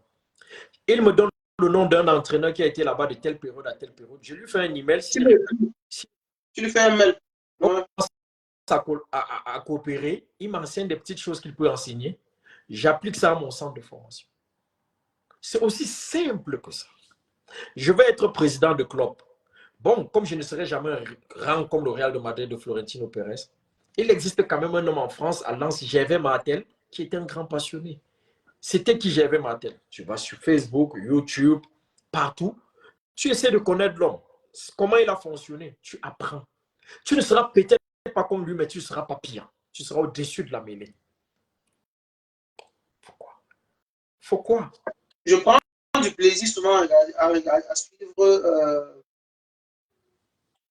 Il me donne le nom d'un entraîneur qui a été là-bas de telle période à telle période. Je lui fais un email. Tu lui fais un mail. On commence à coopérer. Il m'enseigne des petites choses qu'il peut enseigner. J'applique ça à mon centre de formation. C'est aussi simple que ça. Je vais être président de club. Bon, comme je ne serai jamais grand comme le Real de Madrid de Florentino Pérez, il existe quand même un homme en France, à Lens, Gervais Martel, qui est un grand passionné. C'était qui Gervais Martel? Tu vas sur Facebook, YouTube, partout. Tu essaies de connaître l'homme. Comment il a fonctionné? Tu apprends. Tu ne seras peut-être pas comme lui, mais tu ne seras pas pire. Tu seras au-dessus de la mêlée. Pourquoi? Pourquoi? Je prends du plaisir souvent à suivre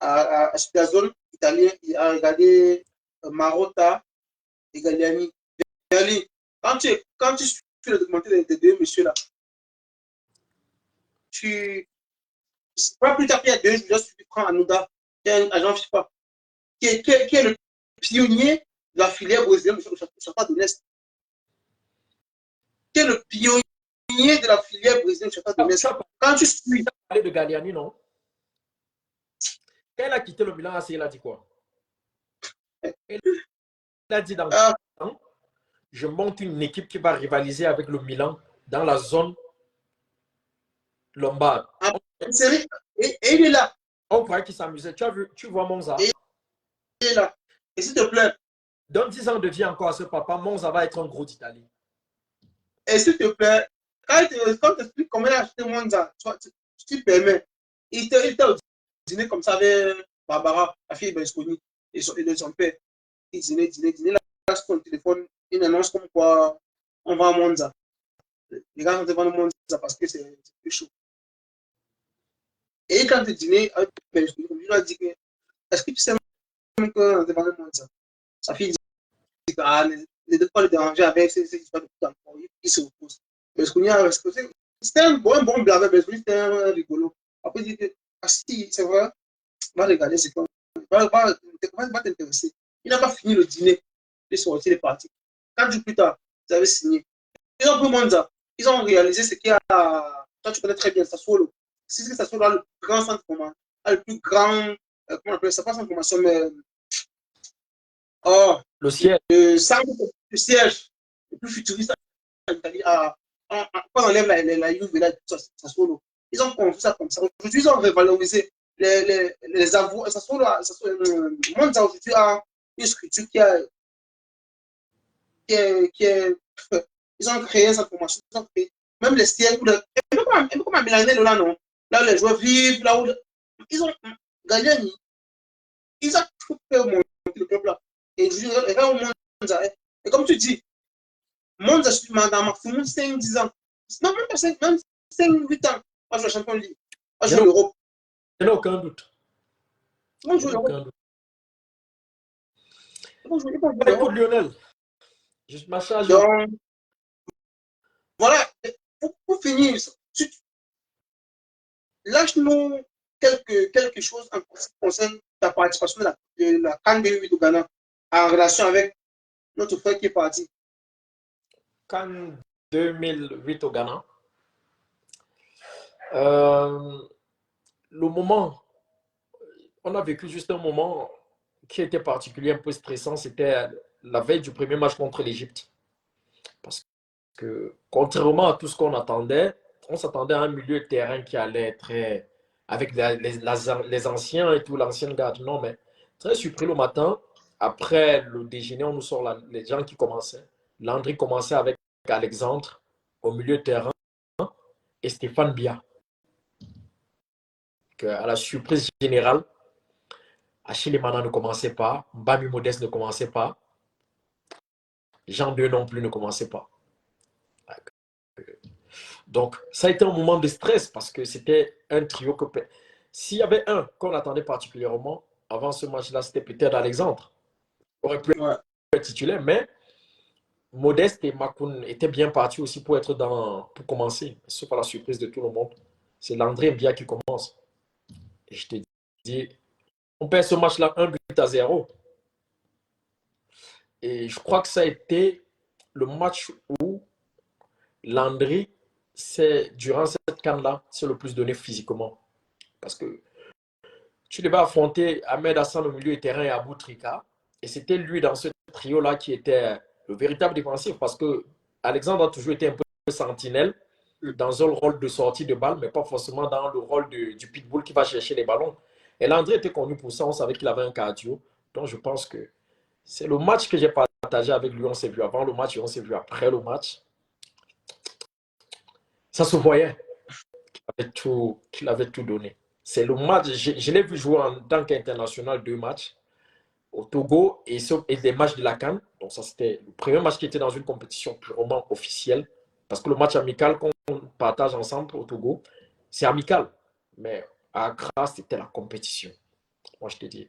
à la zone italienne, à regarder Marotta et Galliani. Quand tu suis le documentaire des deux messieurs-là, pas plus tard qu'il y a 2 jours, je prends Anouda, qui est un agent FIFA, qui est le pionnier de la filière brésilienne au Shakhtar Donetsk. Qui est le pionnier de la filière brésilienne au Shakhtar Donetsk. Quand tu suis. Tu as parlé de Galliani, non? Quand elle a quitté le Milan AC, il a dit quoi? Il a dit dans le temps, je monte une équipe qui va rivaliser avec le Milan dans la zone lombarde. Et il est là. On croyait qu'il s'amusait. Tu vois Monza. Et il est là. Et s'il te plaît. Dans 10 ans de vie encore à ce papa, Monza va être un gros d'Italie. Et s'il te plaît, quand tu expliques comment il a acheté Monza, tu permets. il était au dîner comme ça avec Barbara, la fille de Berlusconi, et son père. Il dînait, là, sur son téléphone, une annonce comme quoi on va à Monza. Les gars sont devant Monza parce que c'est plus chaud. Et quand il dînait avec Berlusconi, il lui a dit que est-ce que tu sais même qu'on est devant Monza? Sa fille dit que ne devait pas le déranger avec ces histoires de temps. Il se repose. Berlusconi a respecté. C'était un bon blague, Berlusconi, c'était un rigolo. Après, il dit que, ah si, c'est vrai, va regarder ce qu'on va t'intéresser. Il n'a pas fini le dîner. Il est sorti, il est parti. 4 jours plus tard, ils avaient signé. Ils ont pris Monza. Ils ont réalisé ce qu'il y a. Toi, tu connais très bien Sassuolo. C'est que Sassuolo a le grand centre commun, a le plus grand. Comment on appelle ça? Pas centre formation, mais. Oh, Le ciel. le centre, le siège le plus futuriste en Italie. Quand on enlève la Juve, là, Sassuolo. Ils ont construit ça comme ça. Aujourd'hui, ils ont révalorisé les avoirs. Monza aujourd'hui a une structure qui est ils ont créé un centre de formation, ils ont créé même les sièges, même comme à Milanello là, non, là où les joueurs vivent, là où ils ont gagné, ils ont tout fait au monde, le club là. Et je dirais au Monza. Et comme tu dis, Monza, dans maximum 5-10 ans, non, même pas 5, même 5-8 ans, on joue la Champions League, on joue l'Europe. Il n'y a aucun doute. On joue l'Europe. Écoute, Lionel, juste ma charge. Donc, voilà, pour finir, lâche-nous quelque chose en ce qui concerne ta participation de la CAN 2008 au Ghana en relation avec notre frère qui est parti. CAN 2008 au Ghana. Le moment, on a vécu juste un moment qui était particulier, un peu stressant. C'était la veille du premier match contre l'Égypte. Parce que, contrairement à tout ce qu'on attendait, on s'attendait à un milieu de terrain qui allait être avec les anciens et tout, l'ancienne garde. Non, mais très surpris le matin. Après le déjeuner, on nous sort les gens qui commençaient. Landry commençait avec Alexandre au milieu de terrain et Stéphane Bia. À la surprise générale, Achille Mana ne commençait pas, Bami Modeste ne commençait pas, Jean 2 non plus ne commençait pas. Donc, ça a été un moment de stress parce que c'était un trio que... S'il y avait un qu'on attendait particulièrement avant ce match-là, c'était peut-être Alexandre. Il aurait pu être titulaire, mais Modeste et Makoun étaient bien partis aussi pour être pour commencer. Ce n'est pas la surprise de tout le monde. C'est Landry Mbia qui commence. Et je te dis, on perd ce match-là 1-0. Et je crois que ça a été le match où Landry, durant cette CAN-là, c'est le plus donné physiquement. Parce que tu devais affronter Ahmed Hassan au milieu du terrain et Abou Trika. Et c'était lui dans ce trio-là qui était le véritable défensif. Parce que Alexandre a toujours été un peu sentinelle dans un rôle de sortie de balle, mais pas forcément dans le rôle du pitbull qui va chercher les ballons. Et Landry était connu pour ça. On savait qu'il avait un cardio. Donc je pense que c'est le match que j'ai partagé avec lui. On s'est vu avant le match et on s'est vu après le match. Ça se voyait qu'il avait tout donné. C'est le match, je l'ai vu jouer en tant qu'international 2 matchs au Togo et des matchs de la CAN. Donc ça, c'était le premier match qui était dans une compétition purement officielle. Parce que le match amical qu'on partage ensemble au Togo, c'est amical. Mais à Accra, c'était la compétition. Moi, je te dis,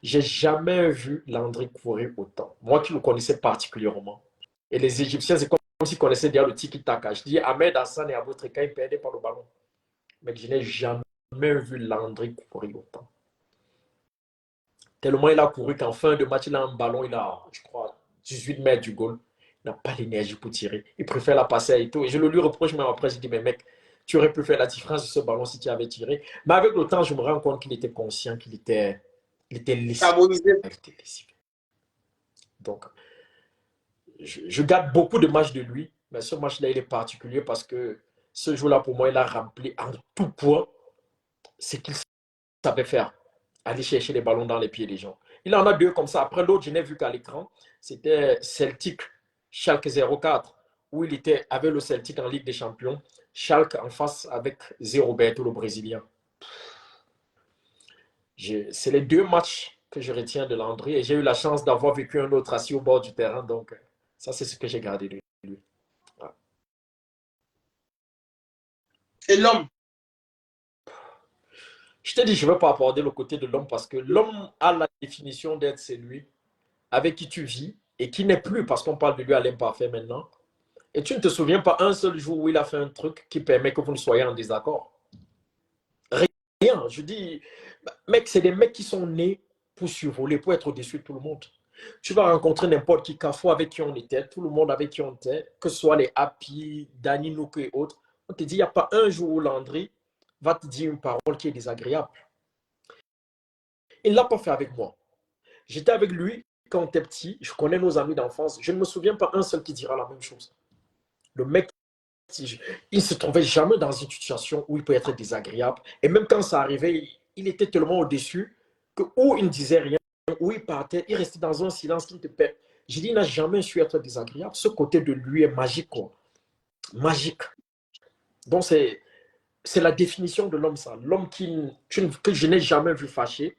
j'ai jamais vu Landry courir autant. Moi qui le connaissais particulièrement. Et les Égyptiens, c'est comme s'ils connaissaient déjà le tiki-taka. Je dis, Ahmed Hassan et Abou Trika, ils perdaient par le ballon. Mais je n'ai jamais vu Landry courir autant. Tellement il a couru qu'en fin de match, il a un ballon, il a, je crois, 18 mètres du goal. Il n'a pas l'énergie pour tirer. Il préfère la passer à Eto'o. Et je le lui reproche même après. Je dis, mais mec, tu aurais pu faire la différence de ce ballon si tu avais tiré. Mais avec le temps, je me rends compte qu'il était conscient, qu'il était lessivé. Donc, je garde beaucoup de matchs de lui. Mais ce match-là, il est particulier parce que ce jour-là, pour moi, il a rempli en tout point ce qu'il savait faire. Aller chercher les ballons dans les pieds des gens. Il en a 2 comme ça. Après, l'autre, je n'ai vu qu'à l'écran. C'était Celtic, Schalke 04, où il était avec le Celtic en Ligue des Champions. Schalke en face avec Zé Roberto, le Brésilien. C'est les 2 matchs que je retiens de Landry et j'ai eu la chance d'avoir vécu un autre assis au bord du terrain. Donc, ça, c'est ce que j'ai gardé de lui. Ouais. Et l'homme, Je te dis, je ne veux pas aborder le côté de l'homme parce que l'homme a la définition d'être celui avec qui tu vis et qui n'est plus, parce qu'on parle de lui à l'imparfait maintenant. Et tu ne te souviens pas un seul jour où il a fait un truc qui permet que vous ne soyez en désaccord. Rien. Je dis, mec, c'est des mecs qui sont nés pour survoler, pour être au-dessus de tout le monde. Tu vas rencontrer n'importe qui, Cafou avec qui on était, tout le monde avec qui on était, que ce soit les Happy, Danny Nouk et autres. On te dit, il n'y a pas un jour où Landry va te dire une parole qui est désagréable. Il ne l'a pas fait avec moi. J'étais avec lui quand on était petit, je connais nos amis d'enfance, je ne me souviens pas un seul qui dira la même chose. Le mec, il ne se trouvait jamais dans une situation où il peut être désagréable. Et même quand ça arrivait, il était tellement au-dessus que ou il ne disait rien, ou il partait, il restait dans un silence qui ne te perd. J'ai dit, il n'a jamais su être désagréable. Ce côté de lui est magique, quoi. Magique. Donc, c'est la définition de l'homme, ça. L'homme que je n'ai jamais vu fâché,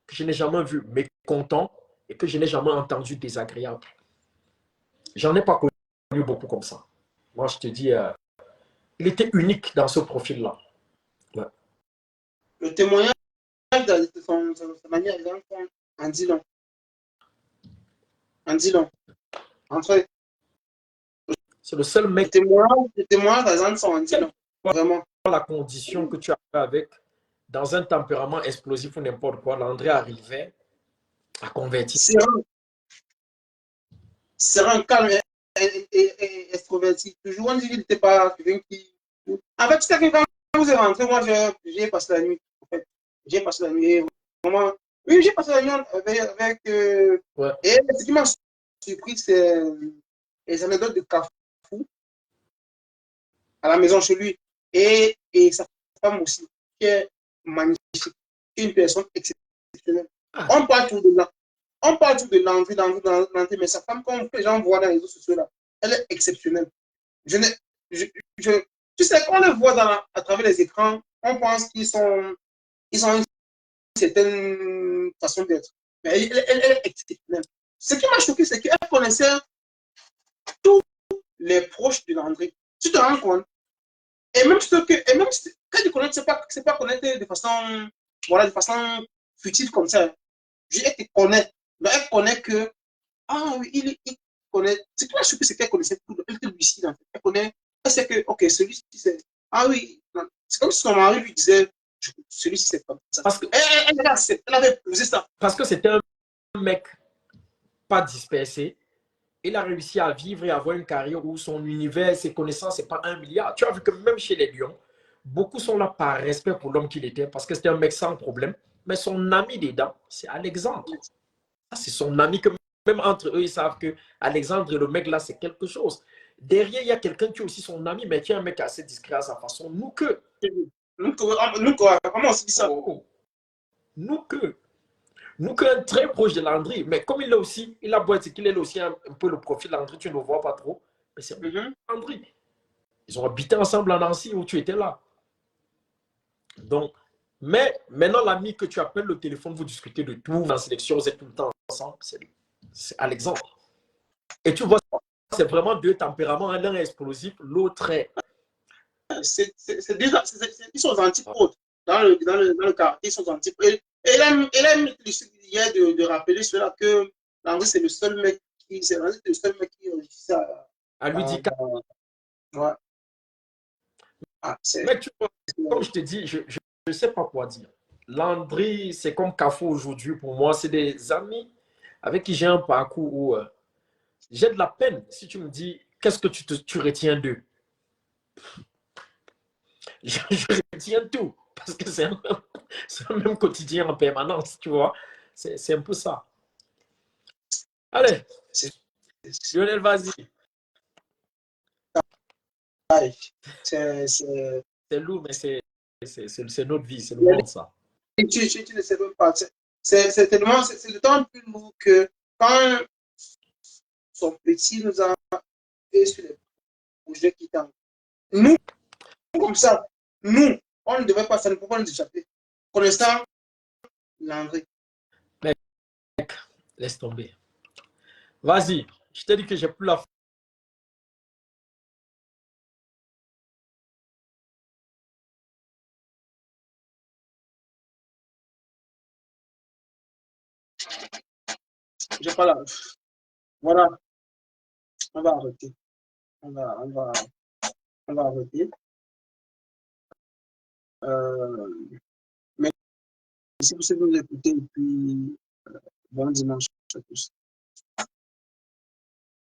que je n'ai jamais vu mécontent et que je n'ai jamais entendu désagréable. J'en ai pas connu beaucoup comme ça. Moi, je te dis, il était unique dans ce profil-là. Ouais. le témoignage de sa manière en dit long. En dit long. Entre C'est le seul mec le témoignage par exemple, sont en dit long. Vraiment. La condition que tu as avec, dans un tempérament explosif ou n'importe quoi, Landry arrivait à convertir. Serein, calme et extroverti. Toujours, on dit qu'il n'était pas quelqu'un qui. En fait, c'est quelqu'un quand vous êtes rentré, moi, j'ai passé la nuit. En fait, j'ai passé la nuit. Vraiment. Oui, j'ai passé la nuit avec Ouais. Et ce qui m'a surpris, c'est les anecdotes de Cafou à la maison chez lui. Et sa femme aussi, qui est magnifique, qui est une personne exceptionnelle. Ah. On parle tout de là. On parle tout de l'envie, mais sa femme, comme les gens voient dans les réseaux sociaux, là, elle est exceptionnelle. Tu sais, quand on les voit à travers les écrans, on pense qu'ils ont une certaine façon d'être. Mais elle est exceptionnelle. Ce qui m'a choqué, c'est qu'elle connaissait tous les proches de Landry. Tu te rends compte? Et même quand tu connais, c'est pas connaître de façon futile comme ça. Elle te connaît. Mais elle connaît que, ah oui, il connaît. Ce qui m'a choqué, c'est qu'elle connaissait tout. Elle était lucide, en fait. Elle connaît. Elle sait que, ok, celui-ci, c'est. Ah oui, c'est comme si son mari lui disait, celui-ci, c'est comme ça. Parce que, elle avait posé ça. Parce que c'était un mec pas dispersé. Il a réussi à vivre et avoir une carrière où son univers, ses connaissances, c'est pas 1 milliard. Tu as vu que même chez les Lions, beaucoup sont là par respect pour l'homme qu'il était, parce que c'était un mec sans problème. Mais son ami dedans, c'est Alexandre. C'est son ami que même entre eux, ils savent que Alexandre et le mec là, c'est quelque chose. Derrière, il y a quelqu'un qui est aussi son ami, mais qui est un mec assez discret à sa façon. Nous, comment on se dit ça? Oh, nous, un très proche de Landry. Mais comme il est aussi, il a beau être qu'il est aussi un peu le profil de Landry, tu ne le vois pas trop. Mais c'est Landry. Ils ont habité ensemble à Nancy où tu étais là. Donc, mais maintenant, l'ami que tu appelles le téléphone, vous discutez de tout, en sélection, vous êtes tout le temps ensemble, c'est Alexandre. Et tu vois, c'est vraiment 2 tempéraments, l'un est explosif, l'autre est. Ils sont antipodes. Dans le quartier, ils sont antipodes. Et elle aime hier de rappeler cela que Landry, c'est le seul mec qui réussit à lui dire. Ouais. Mais tu vois, comme je te dis, je ne sais pas quoi dire. Landry, c'est comme Cafou aujourd'hui pour moi. C'est des amis avec qui j'ai un parcours où j'ai de la peine. Si tu me dis, qu'est-ce que tu retiens d'eux? Je retiens tout. Parce que c'est un même quotidien en permanence, tu vois. C'est un peu ça. Allez, Lionel, vas-y. C'est lourd, mais c'est notre vie, c'est le monde, ça. Tu ne sais même pas. C'est de temps plus lourd que quand son petit nous a fait sur les projets qui t'ont. Nous, comme ça, nous, On ne devrait pas, ça ne peut pas nous échapper. Connaissant Landry. Mec, laisse tomber. Vas-y, je t'ai dit que j'ai plus la J'ai pas la. Voilà, on va arrêter. On va, on va, on va arrêter. Merci pour ce que vous écoutez et puis bon dimanche à tous.